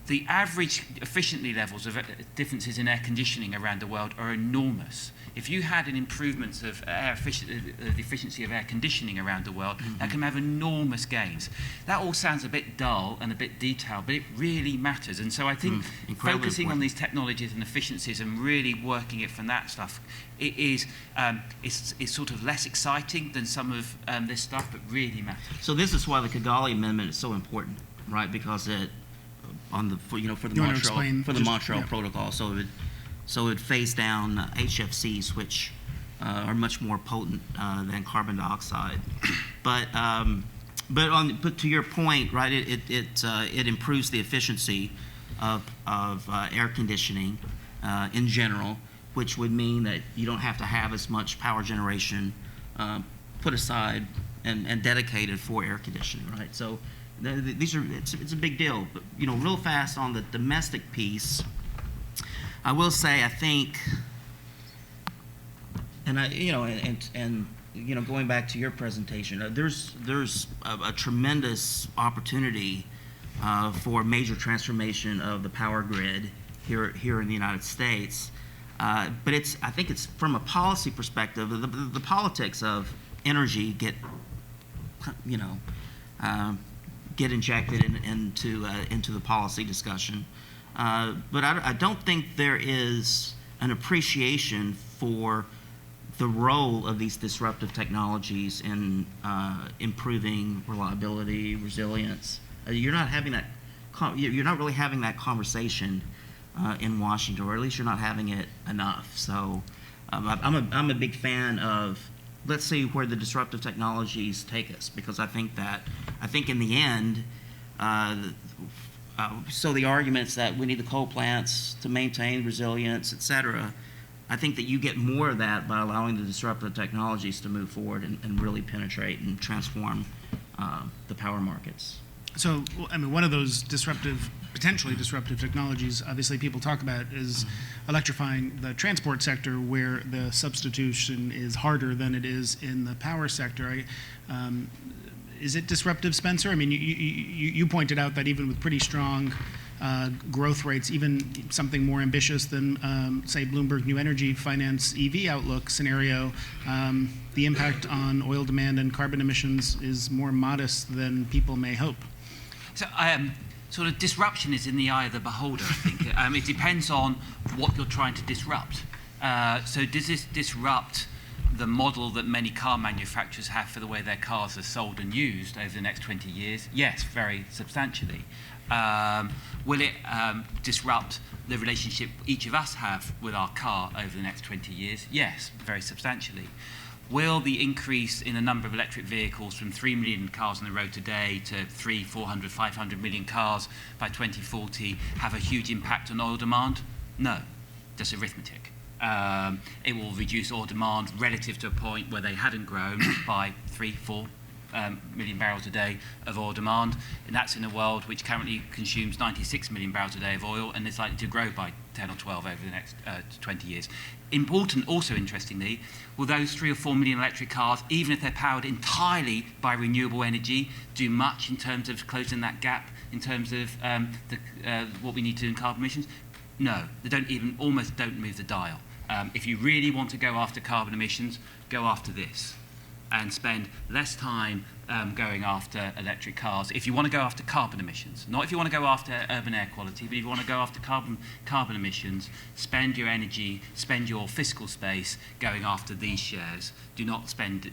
The average efficiency levels of differences in air conditioning around the world are enormous. If you had an improvement of the efficiency of air conditioning around the world, that can have enormous gains. That all sounds a bit dull and a bit detailed, but it really matters. And so I think focusing on these technologies and efficiencies and really working it from that stuff, it's sort of less exciting than some of this stuff, but really matters. So this is why the Kigali Amendment is so important, right? Because it for the Montreal Protocol, so it phased down HFCs, which are much more potent than carbon dioxide. But to your point, right? It improves the efficiency of air conditioning in general, which would mean that you don't have to have as much power generation put aside and dedicated for air conditioning, right? So it's a big deal. But real fast on the domestic piece, I will say I think, going back to your presentation, there's a tremendous opportunity for major transformation of the power grid here in the United States. But I think it's from a policy perspective, the politics of energy get injected into the policy discussion. But I don't think there is an appreciation for the role of these disruptive technologies in improving reliability, resilience. You're not really having that conversation in Washington, or at least you're not having it enough. So I'm a big fan of, let's see where the disruptive technologies take us, because I think in the end, so the arguments that we need the coal plants to maintain resilience, et cetera, I think that you get more of that by allowing the disruptive technologies to move forward and really penetrate and transform the power markets. So, one of those potentially disruptive technologies, obviously people talk about, is electrifying the transport sector, where the substitution is harder than it is in the power sector. Is it disruptive, Spencer? You pointed out that even with pretty strong growth rates, even something more ambitious than, say, Bloomberg New Energy Finance EV outlook scenario, the impact on oil demand and carbon emissions is more modest than people may hope. So sort of disruption is in the eye of the beholder, I think. It depends on what you're trying to disrupt. So does this disrupt the model that many car manufacturers have for the way their cars are sold and used over the next 20 years? Yes, very substantially. Will it disrupt the relationship each of us have with our car over the next 20 years? Yes, very substantially. Will the increase in the number of electric vehicles from 3 million cars on the road today to 300, 400, 500 million cars by 2040 have a huge impact on oil demand? No, just arithmetic. It will reduce oil demand relative to a point where they hadn't grown by 3, 4 million barrels a day of oil demand, and that's in a world which currently consumes 96 million barrels a day of oil and is likely to grow by 10 or 12 over the next 20 years. Important, also interestingly, will those 3 or 4 million electric cars, even if they're powered entirely by renewable energy, do much in terms of closing that gap in terms of what we need to do in carbon emissions? No, they almost don't move the dial. If you really want to go after carbon emissions, go after this and spend less time going after electric cars. If you want to go after carbon emissions, not if you want to go after urban air quality, but if you want to go after carbon emissions, spend your energy, spend your fiscal space going after these shares. Do not spend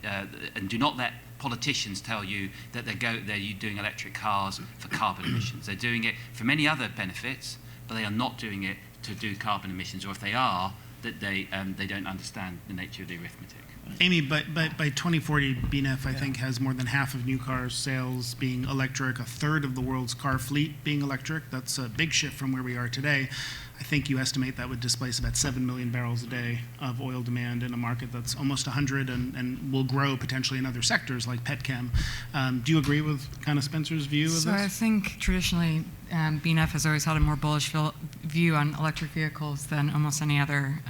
and do not let politicians tell you that they're doing electric cars for carbon emissions. They're doing it for many other benefits, but they are not doing it to do carbon emissions, or if they are, that they don't understand the nature of the arithmetic. Amy, by 2040, BNEF, I think, has more than half of new car sales being electric, a third of the world's car fleet being electric. That's a big shift from where we are today. I think you estimate that would displace about 7 million barrels a day of oil demand in a market that's almost 100 and will grow potentially in other sectors like petchem. Do you agree with kind of Spencer's view of this? So I think traditionally BNEF has always had a more bullish view on electric vehicles than almost any other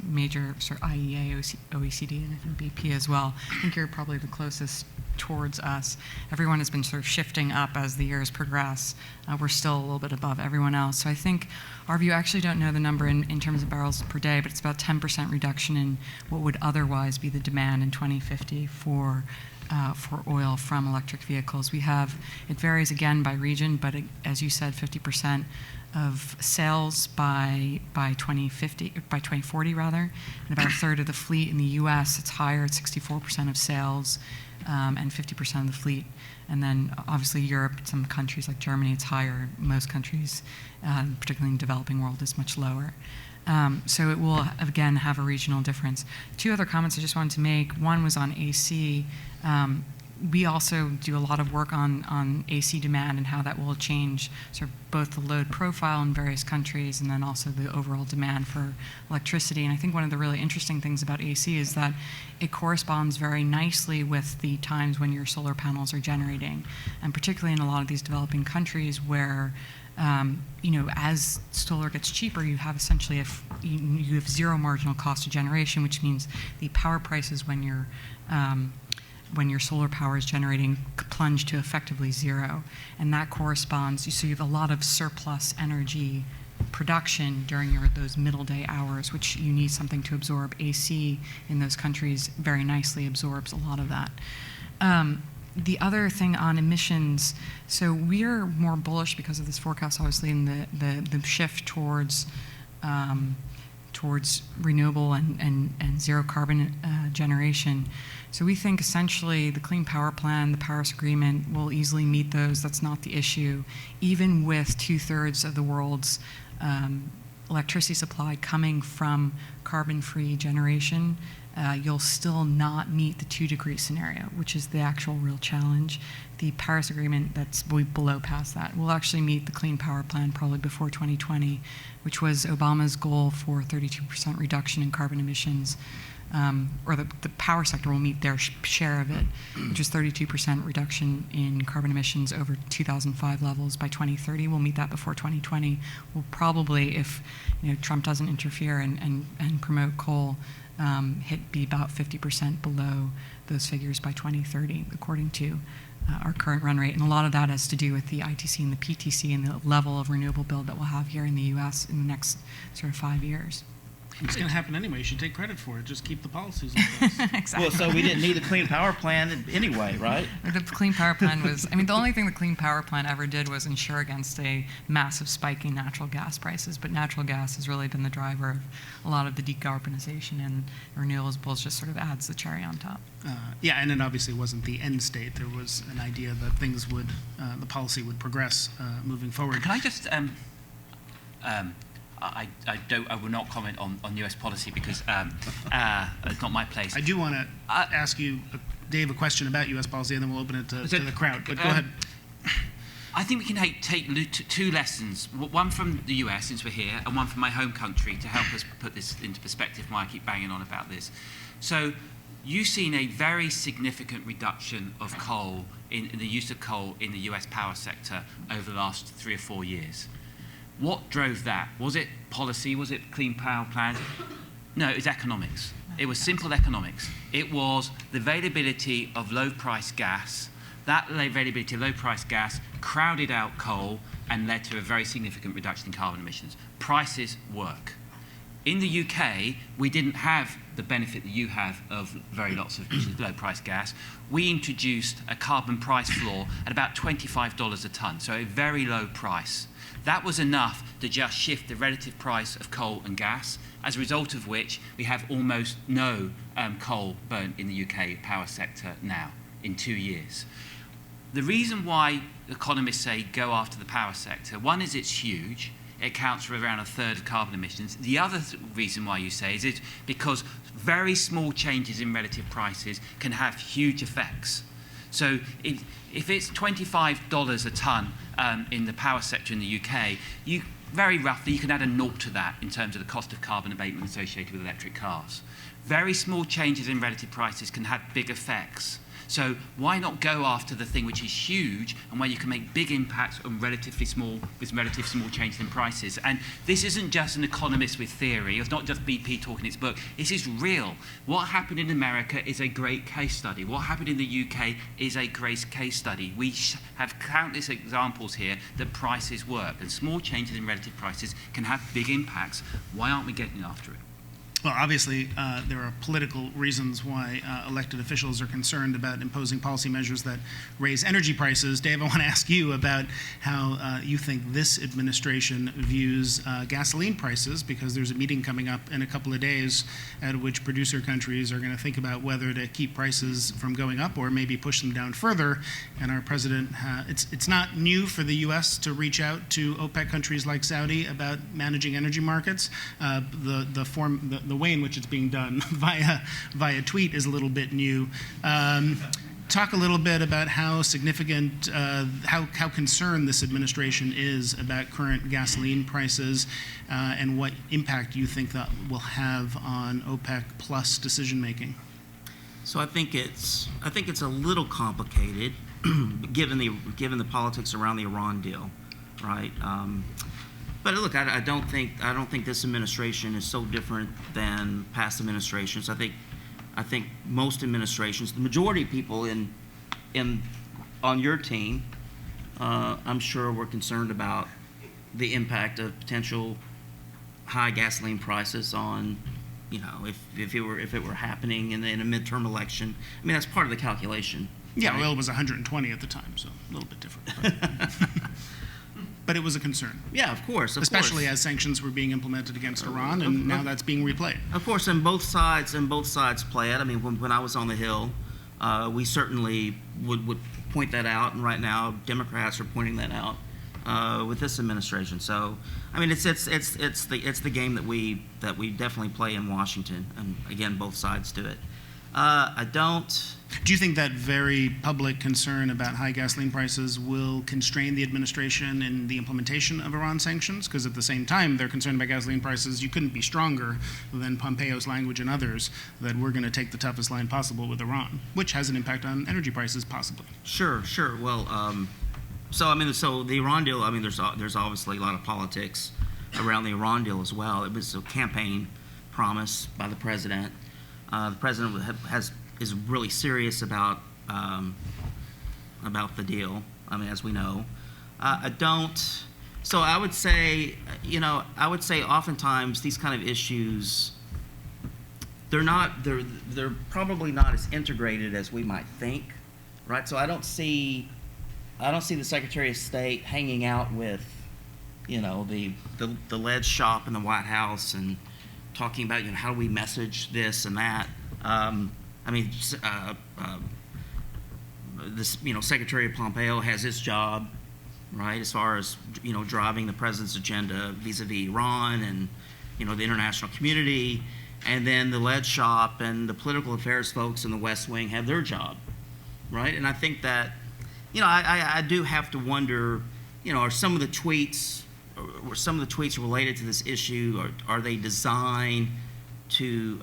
major sort of IEA, OECD, and I think BP as well. I think you're probably the closest towards us. Everyone has been sort of shifting up as the years progress. We're still a little bit above everyone else. So I think our view, actually don't know the number in terms of barrels per day, but it's about 10% reduction in what would otherwise be the demand in 2050 for oil from electric vehicles. It varies again by region, but as you said, 50% of sales by 2040 rather, and about a third of the fleet in the U.S. It's higher at 64% of sales and 50% of the fleet. And then obviously Europe, some countries like Germany, it's higher. Most countries, particularly in the developing world, is much lower. So it will, again, have a regional difference. Two other comments I just wanted to make. One was on AC. We also do a lot of work on AC demand and how that will change sort of both the load profile in various countries and then also the overall demand for electricity. And I think one of the really interesting things about AC is that it corresponds very nicely with the times when your solar panels are generating, and particularly in a lot of these developing countries where as solar gets cheaper, you have essentially you have zero marginal cost of generation, which means the power prices when your solar power is generating plunge to effectively zero, and that corresponds. So you have a lot of surplus energy production during those middle day hours, which you need something to absorb. AC in those countries very nicely absorbs a lot of that. The other thing on emissions, so we're more bullish because of this forecast, obviously, in the shift towards renewable and zero carbon generation. So we think essentially the Clean Power Plan, the Paris Agreement will easily meet those. That's not the issue. Even with 2/3 of the world's electricity supply coming from carbon-free generation, you'll still not meet the 2-degree scenario, which is the actual real challenge. The Paris Agreement, that's below past that. We'll actually meet the Clean Power Plan probably before 2020, which was Obama's goal for 32% reduction in carbon emissions, or the power sector will meet their share of it, which is 32% reduction in carbon emissions over 2005 levels by 2030. We'll meet that before 2020. We'll probably, if Trump doesn't interfere and promote coal, be about 50% below those figures by 2030, according to our current run rate. And a lot of that has to do with the ITC and the PTC and the level of renewable build that we'll have here in the U.S. in the next sort of 5 years. It's going to happen anyway. You should take credit for it. Just keep the policies in place. Exactly. Well, so we didn't need a Clean Power Plan anyway, right? The Clean Power Plan was, the only thing the Clean Power Plan ever did was ensure against a massive spike in natural gas prices. But natural gas has really been the driver of a lot of the decarbonization, and renewables just sort of adds the cherry on top. Yeah, and it obviously wasn't the end state. There was an idea that things would, the policy would progress moving forward. Can I just I will not comment on U.S. policy because it's not my place. I do want to ask you, Dave, a question about U.S. policy, and then we'll open it to the crowd. But go ahead. I think we can take two lessons, one from the US, since we're here, and one from my home country to help us put this into perspective, why I keep banging on about this. So you've seen a very significant reduction of coal, in the use of coal in the US power sector over the last 3 or 4 years. What drove that? Was it policy? Was it Clean Power Plan? No, it was economics. It was simple economics. It was the availability of low-price gas. That availability of low-price gas crowded out coal and led to a very significant reduction in carbon emissions. Prices work. In the UK, we didn't have the benefit that you have of very lots of low-price gas. We introduced a carbon price floor at about $25 a tonne, so a very low price. That was enough to just shift the relative price of coal and gas, as a result of which we have almost no coal burnt in the UK power sector now. in 2 years. The reason why economists say go after the power sector, one is it's huge. It accounts for around a third of carbon emissions. The other reason why you say is it's because very small changes in relative prices can have huge effects. So if it's $25 a tonne in the power sector in the UK, very roughly you can add a naught to that in terms of the cost of carbon abatement associated with electric cars. Very small changes in relative prices can have big effects. So why not go after the thing which is huge and where you can make big impacts on relatively small changes in prices? And this isn't just an economist with theory. It's not just BP talking its book. This is real. What happened in America is a great case study. What happened in the UK is a great case study. We have countless examples here that prices work, and small changes in relative prices can have big impacts. Why aren't we getting after it? Well, obviously, there are political reasons why elected officials are concerned about imposing policy measures that raise energy prices. Dave, I want to ask you about how you think this administration views gasoline prices, because there's a meeting coming up in a couple of days at which producer countries are going to think about whether to keep prices from going up or maybe push them down further. And our president, it's not new for the U.S. to reach out to OPEC countries like Saudi about managing energy markets. The way in which it's being done via tweet is a little bit new. Talk a little bit about how significant, how concerned this administration is about current gasoline prices, and what impact you think that will have on OPEC plus decision making. So I think it's a little complicated, given the politics around the Iran deal, right? But look, I don't think this administration is so different than past administrations. I think most administrations, the majority of people on your team, I'm sure were concerned about the impact of potential high gasoline prices on, if it were happening in a midterm election. I mean, that's part of the calculation. Yeah, right? oil was 120 at the time, so a little bit different. But it was a concern. Yeah, of course. Especially as sanctions were being implemented against Iran, and now that's being replayed. Of course, and both sides play it. I mean, when I was on the Hill, we certainly would point that out, and right now Democrats are pointing that out with this administration. So, I mean, it's the game that we definitely play in Washington, and again, both sides do it. Do you think that very public concern about high gasoline prices will constrain the administration in the implementation of Iran sanctions? Because at the same time they're concerned about gasoline prices, you couldn't be stronger than Pompeo's language and others that we're going to take the toughest line possible with Iran, which has an impact on energy prices possibly. Sure. Well, so the Iran deal, I mean, there's obviously a lot of politics around the Iran deal as well. It was a campaign promise by the president. The president is really serious about the deal. I mean, as we know, So I would say, oftentimes these kind of issues, they're probably not as integrated as we might think, right? So I don't see the Secretary of State hanging out with, the lead shop in the White House and talking about, how do we message this and that. Secretary Pompeo has his job, right, as far as, driving the president's agenda vis-a-vis Iran and, the international community. And then the lead shop and the political affairs folks in the West Wing have their job, right? And I think that, I do have to wonder, are some of the tweets related to this issue, are they designed to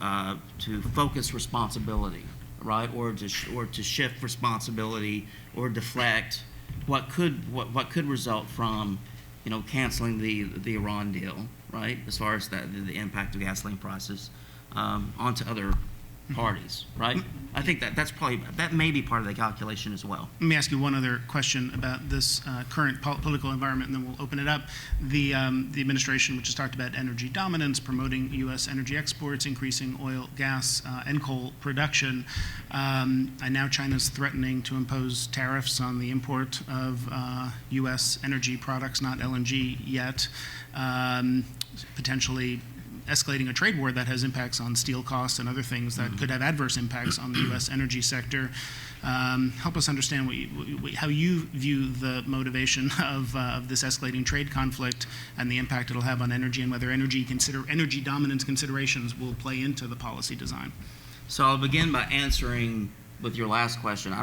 focus responsibility, right, or to shift responsibility or deflect what could result from, canceling the Iran deal, right, as far as the impact of gasoline prices onto other parties, right? I think that may be part of the calculation as well. Let me ask you one other question about this current political environment, and then we'll open it up. The administration, which has talked about energy dominance, promoting U.S. energy exports, increasing oil, gas, and coal production, and now China's threatening to impose tariffs on the import of U.S. energy products, not LNG yet, potentially escalating a trade war that has impacts on steel costs and other things that could have adverse impacts on the U.S. energy sector. Help us understand how you view the motivation of this escalating trade conflict and the impact it'll have on energy, and whether energy dominance considerations will play into the policy design. So I'll begin by answering with your last question. I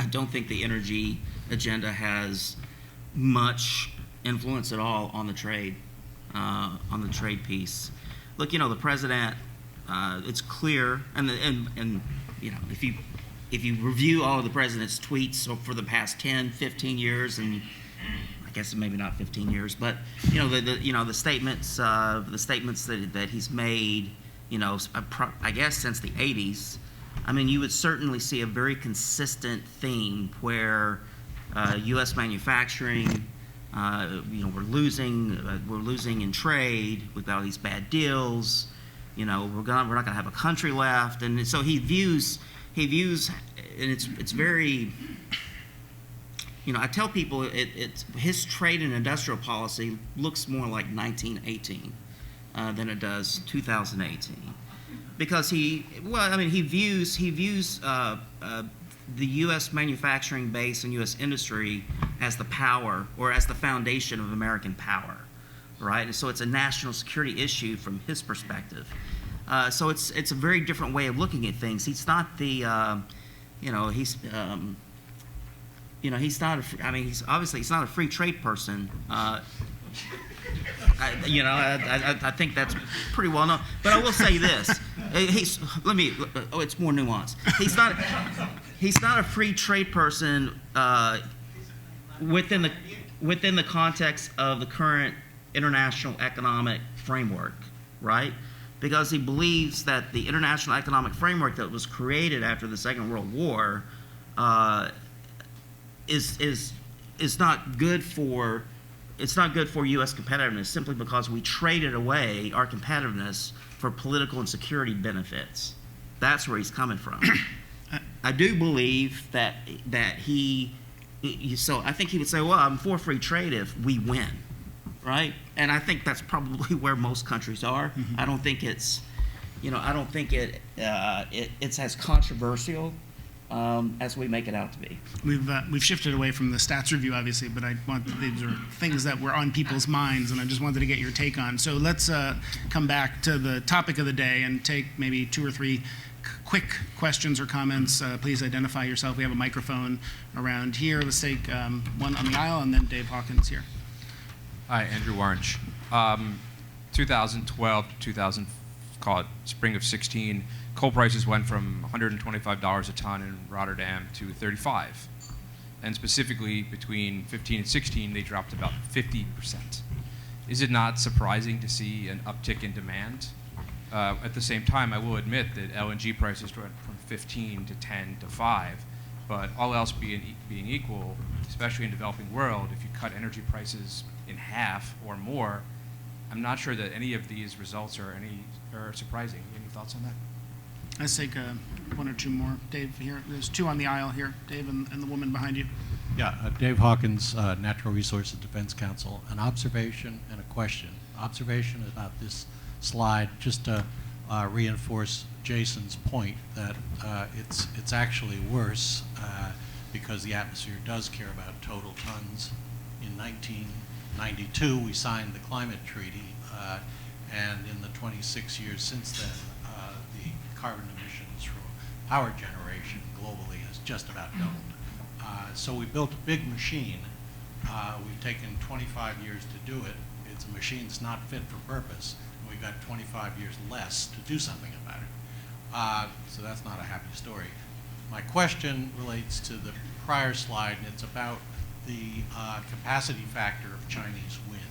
don't think the energy agenda has much influence at all on the trade piece. Look, the president. It's clear, and if you review all of the president's tweets for the past 10, 15 years, and I guess maybe not 15 years, but the statements that he's made, I guess since the 80s. I mean, you would certainly see a very consistent theme where U.S. manufacturing, we're losing in trade with all these bad deals. We're not going to have a country left, and so he views, and it's very. I tell people it's his trade and industrial policy looks more like 1918 than it does 2018. Because he views the U.S. manufacturing base and U.S. industry as the power, or as the foundation of American power, right? And so it's a national security issue from his perspective. So it's a very different way of looking at things. He's not the, he's not a free trade person. I think that's pretty well known. But I will say this: it's more nuanced. He's not a free trade person within the context of the current international economic framework, right? Because he believes that the international economic framework that was created after the Second World War is not good for. It's not good for U.S. competitiveness simply because we traded away our competitiveness for political and security benefits. That's where he's coming from. I do believe that so I think he would say, well, I'm for free trade if we win, right? And I think that's probably where most countries are. Mm-hmm. I don't think it's as controversial as we make it out to be. We've shifted away from the stats review, obviously, but these are things that were on people's minds, and I just wanted to get your take on. So let's come back to the topic of the day and take maybe 2 or 3 quick questions or comments. Please identify yourself. We have a microphone around here. Let's take one on the aisle, and then Dave Hawkins here. Hi, Andrew Warnch. 2012 to call it spring of 16, coal prices went from $125 a ton in Rotterdam to $35. And specifically between 15 and 16, they dropped about 50%. Is it not surprising to see an uptick in demand? At the same time, I will admit that LNG prices went from 15 to 10 to 5. But all else being equal, especially in the developing world, if you cut energy prices in half or more, I'm not sure that any of these results are surprising. Any thoughts on that? Let's take 1 or 2 more. Dave, here. There's 2 on the aisle here. Dave and the woman behind you. Yeah, Dave Hawkins, Natural Resources Defense Council. An observation and a question. Observation about this slide, just to reinforce Jason's point that it's actually worse because the atmosphere does care about total tons. In 1992, we signed the climate treaty, and in the 26 years since then, the carbon emissions from power generation globally has just about doubled. So we built a big machine. We've taken 25 years to do it. It's a machine that's not fit for purpose. And we've got 25 years less to do something about it. So that's not a happy story. My question relates to the prior slide, and it's about the capacity factor of Chinese wind.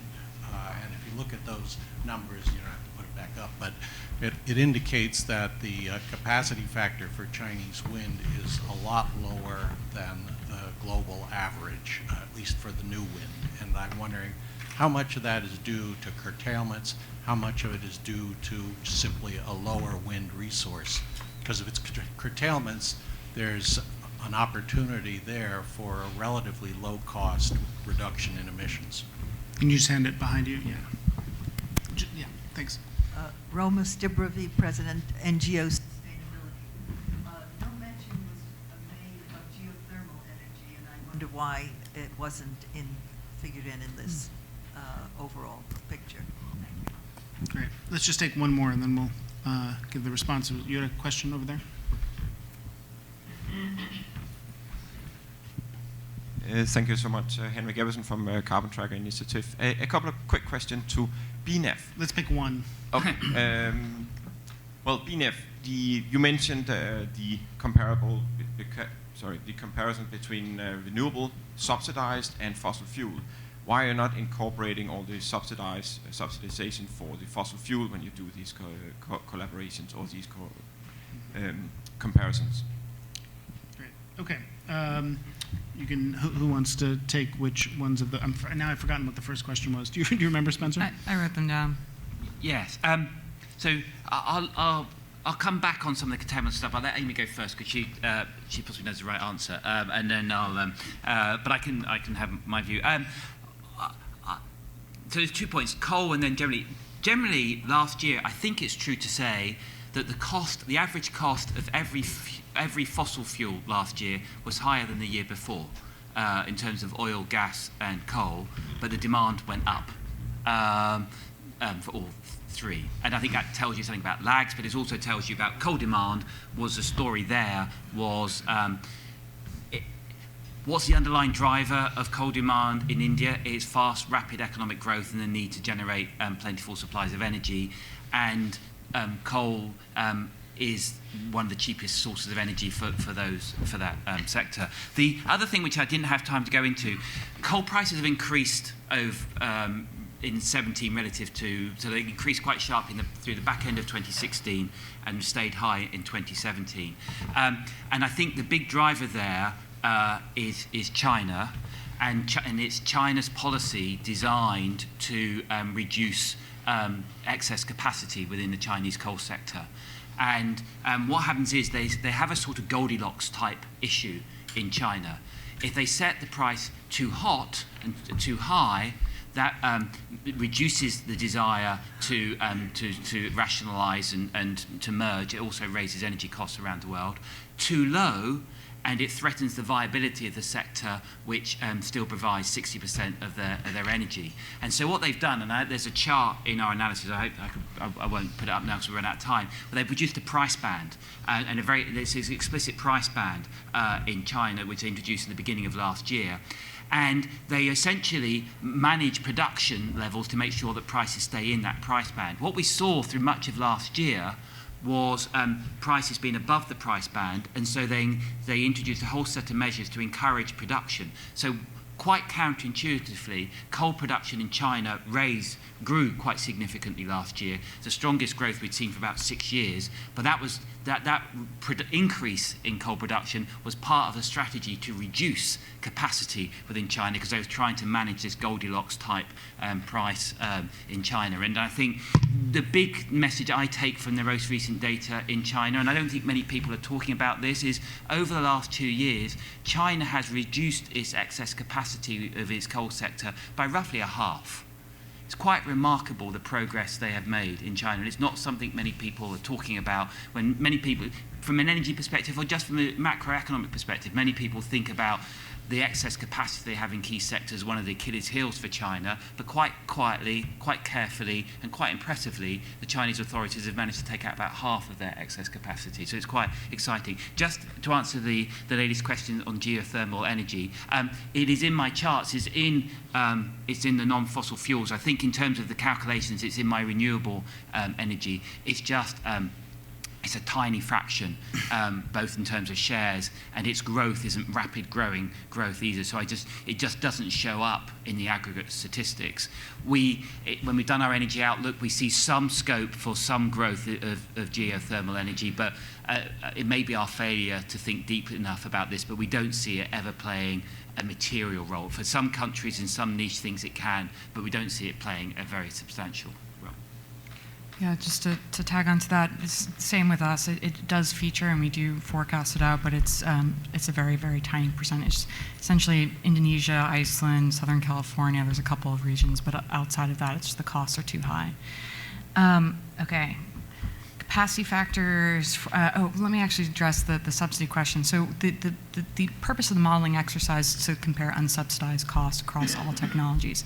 And if you look at those numbers, you don't have to put it back up, but it indicates that the capacity factor for Chinese wind is a lot lower than the global average, at least for the new wind. And I'm wondering how much of that is due to curtailments, how much of it is due to simply a lower wind resource. Because if it's curtailments, there's an opportunity there for a relatively low-cost reduction in emissions. Can you just hand it behind you? Yeah. Yeah, thanks. Roma Stibravi, President, NGO Sustainability. No mention was made of geothermal energy, and I wonder why it wasn't figured in this overall picture. Great. Let's just take one more, and then we'll give the response. You had a question over there? Thank you so much, Henrik Ebbesen from Carbon Tracker Initiative. A couple of quick questions to BNEF. Let's pick one. Okay. Well, BNEF, you mentioned the comparison between renewable, subsidized, and fossil fuel. Why are you not incorporating all the subsidization for the fossil fuel when you do these collaborations or these comparisons? Great. Okay. You can. Who wants to take which ones of the? Now I've forgotten what the first question was. Do you remember, Spencer? I wrote them down. Yes. So I'll come back on some of the containment stuff. I'll let Amy go first because she possibly knows the right answer, and then I'll. But I can have my view. So there's 2 points: coal, and then generally last year, I think it's true to say that the average cost of every fossil fuel last year was higher than the year before in terms of oil, gas, and coal, but the demand went up for all three. And I think that tells you something about lags, but it also tells you about coal demand. Was the story there was what's the underlying driver of coal demand in India? It's fast, rapid economic growth and the need to generate plentiful supplies of energy. And coal is one of the cheapest sources of energy for that sector. The other thing which I didn't have time to go into, coal prices have increased in 17 relative to, so they increased quite sharply through the back end of 2016 and stayed high in 2017. And I think the big driver there is China, and it's China's policy designed to reduce excess capacity within the Chinese coal sector. And what happens is they have a sort of Goldilocks type issue in China. If they set the price too hot and too high, that reduces the desire to rationalize and to merge. It also raises energy costs around the world. Too low, and it threatens the viability of the sector, which still provides 60% of their energy. And so what they've done, and there's a chart in our analysis, I won't put it up now because we run out of time, but they produced a price band, and there's an explicit price band in China, which they introduced in the beginning of last year. And they essentially manage production levels to make sure that prices stay in that price band. What we saw through much of last year was prices being above the price band, and so they introduced a whole set of measures to encourage production. So quite counterintuitively, coal production in China grew quite significantly last year, the strongest growth we'd seen for about 6 years. But that increase in coal production was part of a strategy to reduce capacity within China, because they were trying to manage this Goldilocks type price in China. And I think the big message I take from the most recent data in China, and I don't think many people are talking about this, is over the last 2 years, China has reduced its excess capacity of its coal sector by roughly a half. It's quite remarkable the progress they have made in China, and it's not something many people are talking about. When many people, from an energy perspective or just from a macroeconomic perspective, many people think about the excess capacity they have in key sectors, one of the Achilles heels for China, but quite quietly, quite carefully, and quite impressively, the Chinese authorities have managed to take out about half of their excess capacity. So it's quite exciting. Just to answer the lady's question on geothermal energy, it is in my charts, it's in the non-fossil fuels. I think in terms of the calculations, it's in my renewable energy. It's just it's a tiny fraction, both in terms of shares, and its growth isn't rapid growing growth either. So it just doesn't show up in the aggregate statistics. When we've done our energy outlook, we see some scope for some growth of geothermal energy, but it may be our failure to think deep enough about this, but we don't see it ever playing a material role. For some countries in some niche things it can, but we don't see it playing a very substantial role. Yeah, just to tag onto that, it's the same with us. It does feature, and we do forecast it out, but it's a very, very tiny percentage. Essentially, Indonesia, Iceland, Southern California, there's a couple of regions, but outside of that, it's just the costs are too high. Okay. Capacity factors. Let me actually address the subsidy question. So the purpose of the modeling exercise is to compare unsubsidized costs across all technologies.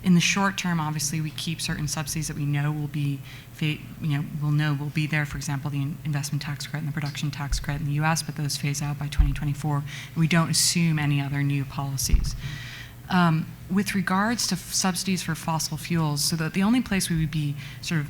In the short term, obviously, we keep certain subsidies that we know will be, will be there. For example, the investment tax credit and the production tax credit in the U.S., but those phase out by 2024. We don't assume any other new policies. With regards to subsidies for fossil fuels, so that the only place we would be sort of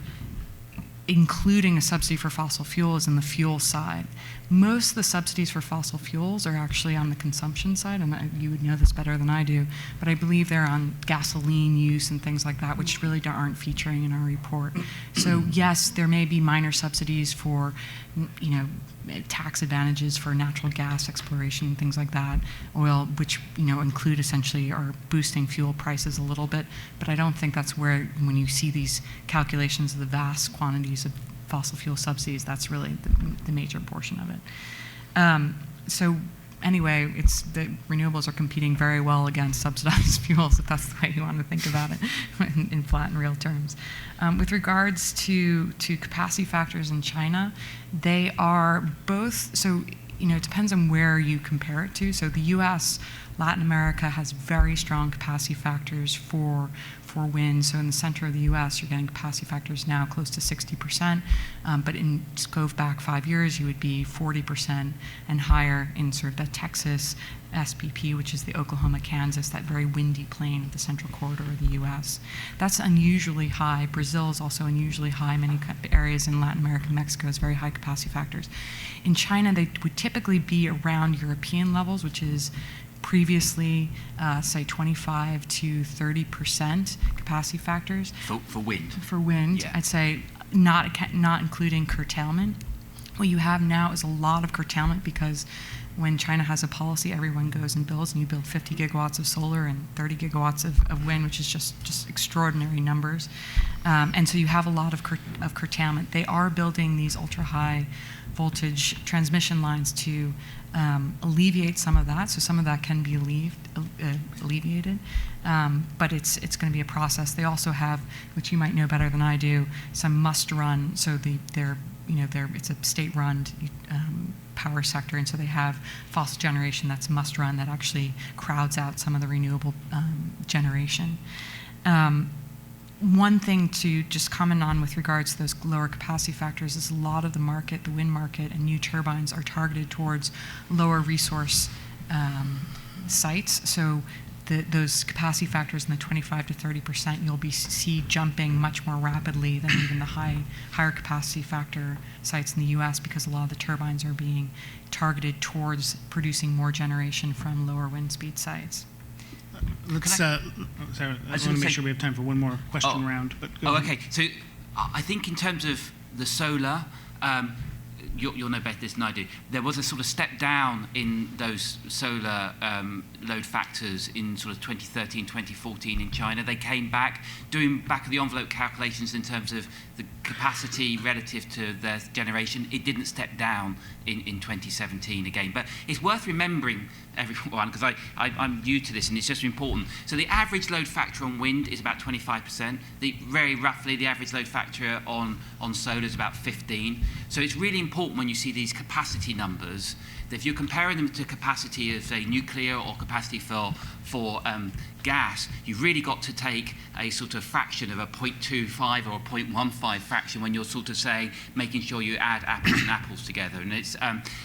including a subsidy for fossil fuel is in the fuel side. Most of the subsidies for fossil fuels are actually on the consumption side, and you would know this better than I do, but I believe they're on gasoline use and things like that, which really aren't featuring in our report. So yes, there may be minor subsidies for, tax advantages for natural gas exploration, things like that, oil, which include essentially are boosting fuel prices a little bit, but I don't think that's where, when you see these calculations of the vast quantities of fossil fuel subsidies, that's really the major portion of it. So anyway, it's the renewables are competing very well against subsidized fuels, if that's the way you want to think about it in flat and real terms. With regards to capacity factors in China, they are both, so it depends on where you compare it to. So the US, Latin America has very strong capacity factors for wind. So in the center of the US, you're getting capacity factors now close to 60%, but just go back 5 years, you would be 40% and higher in sort of the Texas SPP, which is the Oklahoma, Kansas, that very windy plain of the central corridor of the US. That's unusually high. Brazil is also unusually high. Many areas in Latin America and Mexico has very high capacity factors. In China, they would typically be around European levels, which is previously, say, 25 to 30% capacity factors. For wind? For wind, yeah. I'd say not including curtailment. What you have now is a lot of curtailment because when China has a policy, everyone goes and builds, and you build 50 gigawatts of solar and 30 gigawatts of wind, which is just extraordinary numbers. And so you have a lot of curtailment. They are building these ultra-high voltage transmission lines to alleviate some of that. So some of that can be alleviated, but it's going to be a process. They also have, which you might know better than I do, some must-run. So it's a state-run power sector, and so they have fossil generation that's must-run that actually crowds out some of the renewable generation. One thing to just comment on with regards to those lower capacity factors is a lot of the market, the wind market and new turbines are targeted towards lower resource sites. So those capacity factors in the 25 to 30%, you'll see jumping much more rapidly than even the higher capacity factor sites in the U.S. because a lot of the turbines are being targeted towards producing more generation from lower wind speed sites. Sorry, I want to make sure we have time for one more question round. But go ahead. Okay. So I think in terms of the solar, you'll know better this than I do. There was a sort of step down in those solar load factors in sort of 2013, 2014 in China. They came back, doing back of the envelope calculations in terms of the capacity relative to their generation. It didn't step down in 2017 again. But it's worth remembering, everyone, because I'm new to this and it's just important. So the average load factor on wind is about 25%. Very roughly, the average load factor on solar is about 15%. So it's really important when you see these capacity numbers that if you're comparing them to capacity of, say, nuclear or capacity for gas, you've really got to take a sort of fraction of a 0.25 or a 0.15 fraction when you're sort of saying, making sure you add apples and apples together. And it's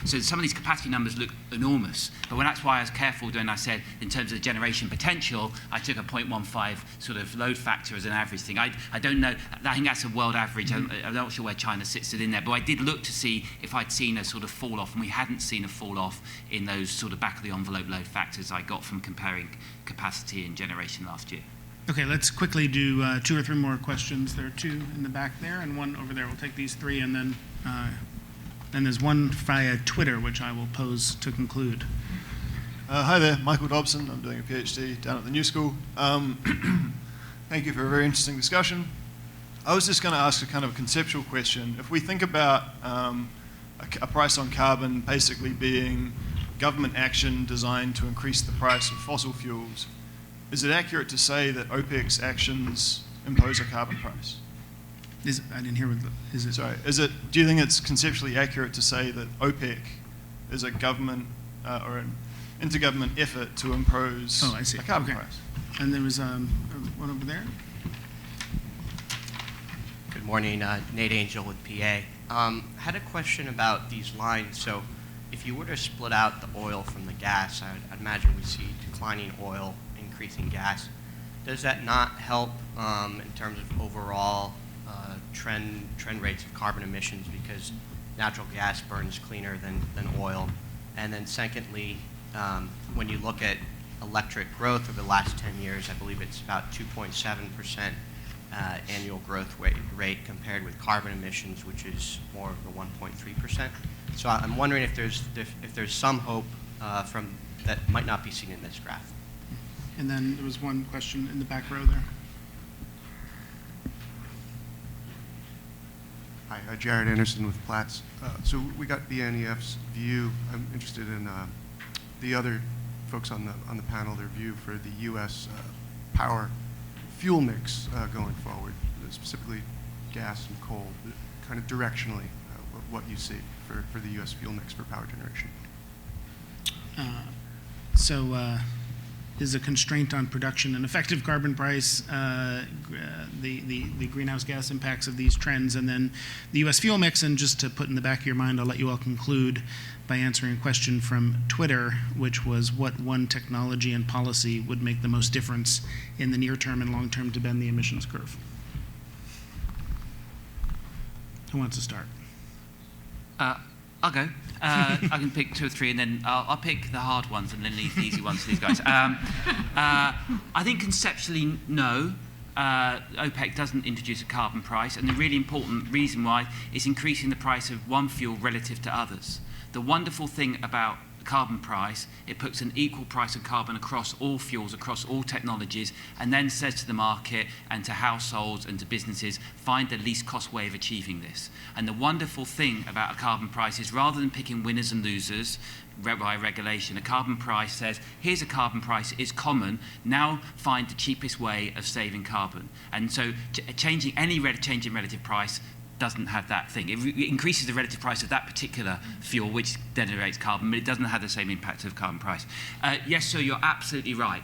so some of these capacity numbers look enormous, but that's why I was careful when I said in terms of the generation potential, I took a 0.15 sort of load factor as an average thing. I don't know, I think that's a world average. I'm not sure where China sits it in there, but I did look to see if I'd seen a sort of fall off, and we hadn't seen a fall off in those sort of back of the envelope load factors I got from comparing capacity and generation last year. Okay, let's quickly do 2 or 3 more questions. There are 2 in the back there and 1 over there. We'll take these 3, and then there's one via Twitter, which I will pose to conclude. Hi there, Michael Dobson. I'm doing a PhD down at the New School. Thank you for a very interesting discussion. I was just going to ask a kind of conceptual question. If we think about a price on carbon basically being government action designed to increase the price of fossil fuels, is it accurate to say that OPEC's actions impose a carbon price? I didn't hear what is it? Sorry, do you think it's conceptually accurate to say that OPEC is a government or an intergovernment effort to impose Oh, I see. a carbon Okay. price? And there was one over there. Good morning, Nate Angel with PA. Had a question about these lines. So if you were to split out the oil from the gas, I'd imagine we see declining oil, increasing gas. Does that not help in terms of overall trend rates of carbon emissions because natural gas burns cleaner than oil? And then secondly, when you look at electric growth over the last 10 years, I believe it's about 2.7% annual growth rate compared with carbon emissions, which is more of the 1.3%. So I'm wondering if there's some hope from that might not be seen in this graph. And then there was one question in the back row there. Hi, Jared Anderson with Platts. So we got BNEF's view. I'm interested in the other folks on the panel, their view for the U.S. Power fuel mix going forward, specifically gas and coal, kind of directionally, what you see for the U.S. fuel mix for power generation. Is a constraint on production and effective carbon price, the greenhouse gas impacts of these trends, and then the U.S. fuel mix. And just to put in the back of your mind, I'll let you all conclude by answering a question from Twitter, which was what one technology and policy would make the most difference in the near term and long term to bend the emissions curve. Who wants to start? I'll go. I can pick 2 or 3, and then I'll pick the hard ones and then leave the easy ones to these guys. I think conceptually, no. OPEC doesn't introduce a carbon price, and the really important reason why is increasing the price of one fuel relative to others. The wonderful thing about the carbon price, it puts an equal price of carbon across all fuels, across all technologies, and then says to the market and to households and to businesses, find the least cost way of achieving this. And the wonderful thing about a carbon price is rather than picking winners and losers by regulation, a carbon price says, here's a carbon price, it's common, now find the cheapest way of saving carbon. And so changing any change in relative price doesn't have that thing. It increases the relative price of that particular fuel, which generates carbon, but it doesn't have the same impact of carbon price. Yes, so you're absolutely right.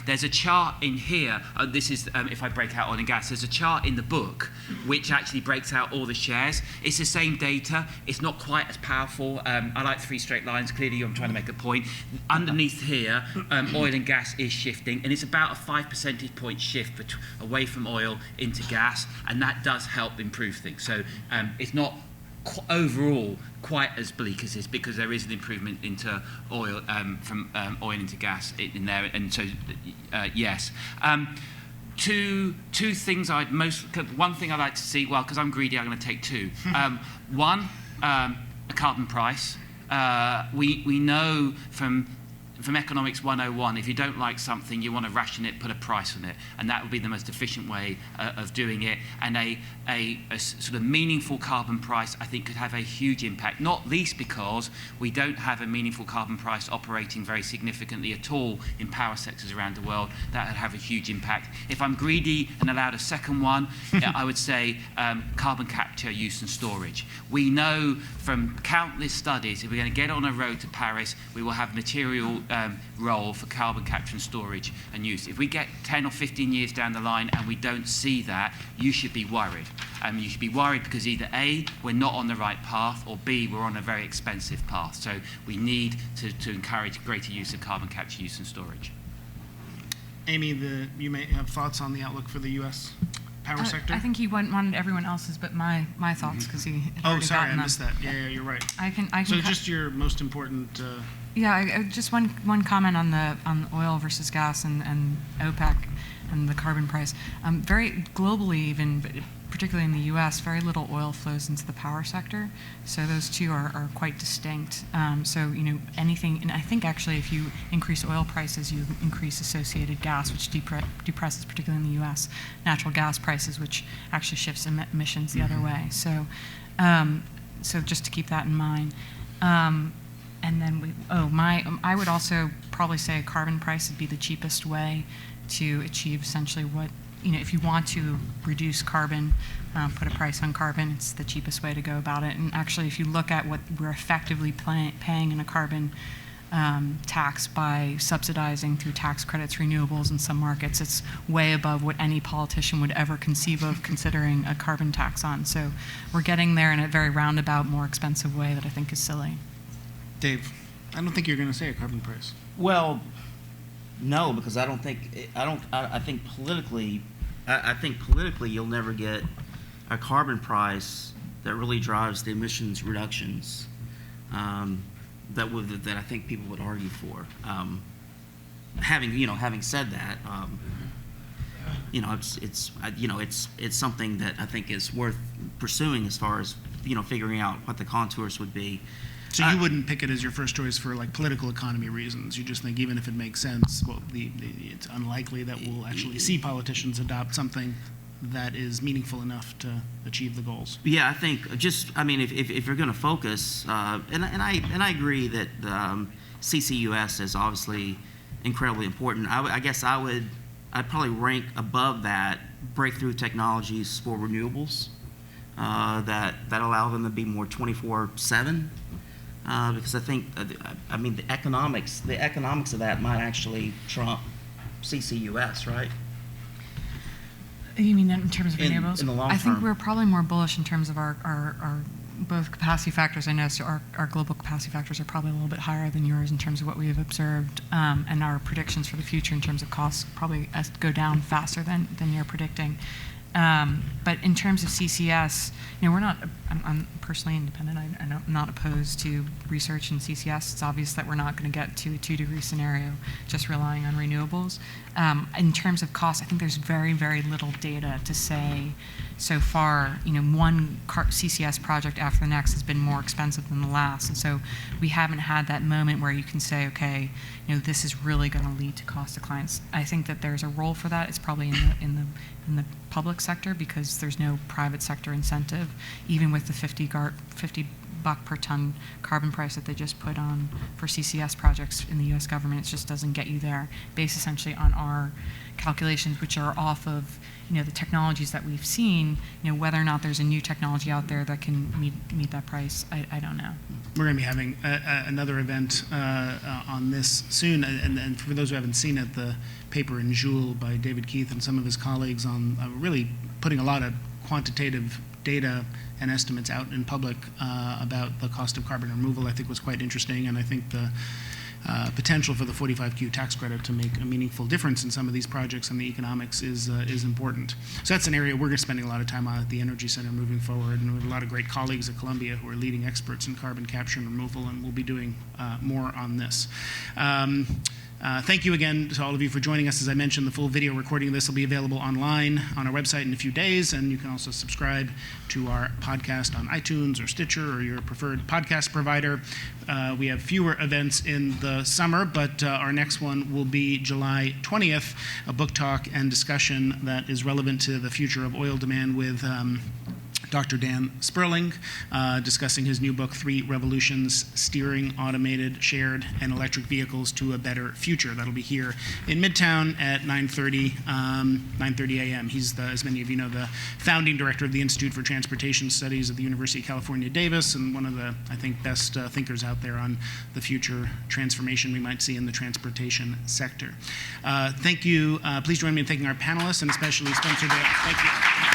There's a chart in here. This is, if I break out oil and gas, there's a chart in the book which actually breaks out all the shares. It's the same data. It's not quite as powerful. I like 3 straight lines. Clearly, I'm trying to make a point. Underneath here, oil and gas is shifting, and it's about a 5 percentage point shift away from oil into gas, and that does help improve things. So it's not overall quite as bleak as this, because there is an improvement into oil, from oil into gas in there, and so yes. Two things one thing I'd like to see, well, because I'm greedy, I'm going to take 2. One, a carbon price. We know from Economics 101, if you don't like something, you want to ration it, put a price on it, and that would be the most efficient way of doing it. And a sort of meaningful carbon price, I think, could have a huge impact, not least because we don't have a meaningful carbon price operating very significantly at all in power sectors around the world. That would have a huge impact. If I'm greedy and allowed a second one, I would say carbon capture, use and storage. We know from countless studies, if we're going to get on a road to Paris, we will have material role for carbon capture and storage and use. If we get 10 or 15 years down the line and we don't see that, you should be worried. You should be worried because either A, we're not on the right path, or B, we're on a very expensive path. So we need to encourage greater use of carbon capture, use and storage. Amy, you may have thoughts on the outlook for the U.S. power sector? I think he wanted everyone else's, but my thoughts, because he had Oh, already sorry, gotten I missed them. that. Yeah, you're right. I can So just your most important... Yeah, just one comment on oil versus gas and OPEC and the carbon price. Very globally, even, but particularly in the U.S., very little oil flows into the power sector. So those two are quite distinct. So anything, and I think actually if you increase oil prices, you increase associated gas, which depresses, particularly in the U.S., natural gas prices, which actually shifts emissions the other way. So, so just to keep that in mind. And then I would also probably say a carbon price would be the cheapest way to achieve essentially what if you want to reduce carbon, put a price on carbon, it's the cheapest way to go about it. And actually, if you look at what we're effectively paying in a carbon tax by subsidizing through tax credits renewables in some markets, it's way above what any politician would ever conceive of considering a carbon tax on. So we're getting there in a very roundabout, more expensive way that I think is silly. Dave, I don't think you're going to say a carbon price. Well, no, because I think politically you'll never get a carbon price that really drives the emissions reductions that I think people would argue for. Having said that, it's something that I think is worth pursuing as far as figuring out what the contours would be. So you wouldn't pick it as your first choice for like political economy reasons. You just think even if it makes sense, well, it's unlikely that we'll actually see politicians adopt something that is meaningful enough to achieve the goals. Yeah, I think if you're going to focus, and I agree that CCUS is obviously incredibly important. I guess I'd probably rank above that breakthrough technologies for renewables that allow them to be more 24/7. Because I think, the economics of that might actually trump CCUS, right? You mean in terms of renewables? In the long I think term. we're probably more bullish in terms of our both capacity factors. I know our global capacity factors are probably a little bit higher than yours in terms of what we have observed, and our predictions for the future in terms of costs probably go down faster than you're predicting. But in terms of CCS, I'm personally independent. I'm not opposed to research in CCS. It's obvious that we're not going to get to a 2-degree scenario just relying on renewables. In terms of cost, I think there's very, very little data to say so far. One CCS project after the next has been more expensive than the last, and so we haven't had that moment where you can say, okay, this is really going to lead to cost to clients. I think that there's a role for that. It's probably in the public sector because there's no private sector incentive, even with the $50 per ton carbon price that they just put on for CCS projects in the U.S. government. It just doesn't get you there, based essentially on our calculations, which are off of the technologies that we've seen. Whether or not there's a new technology out there that can meet that price, I don't know. We're going to be having another event on this soon, and for those who haven't seen it, the paper in Joule by David Keith and some of his colleagues on really putting a lot of quantitative data and estimates out in public about the cost of carbon removal, I think was quite interesting, and I think the potential for the 45Q tax credit to make a meaningful difference in some of these projects and the economics is important. So that's an area we're spending a lot of time on at the Energy Center moving forward, and we have a lot of great colleagues at Columbia who are leading experts in carbon capture and removal, and we'll be doing more on this. Thank you again to all of you for joining us. As I mentioned, the full video recording of this will be available online on our website in a few days, and you can also subscribe to our podcast on iTunes or Stitcher or your preferred podcast provider. We have fewer events in the summer, but our next one will be July 20th, a book talk and discussion that is relevant to the future of oil demand with Dr. Dan Sperling, discussing his new book, 3 Revolutions, Steering Automated, Shared, and Electric Vehicles to a Better Future. That'll be here in Midtown at 9:30 a.m. He's, as many of you know, the founding director of the Institute for Transportation Studies at the University of California, Davis, and one of the, I think, best thinkers out there on the future transformation we might see in the transportation sector. Thank you. Please join me in thanking our panelists, and especially Spencer Dale. Thank you.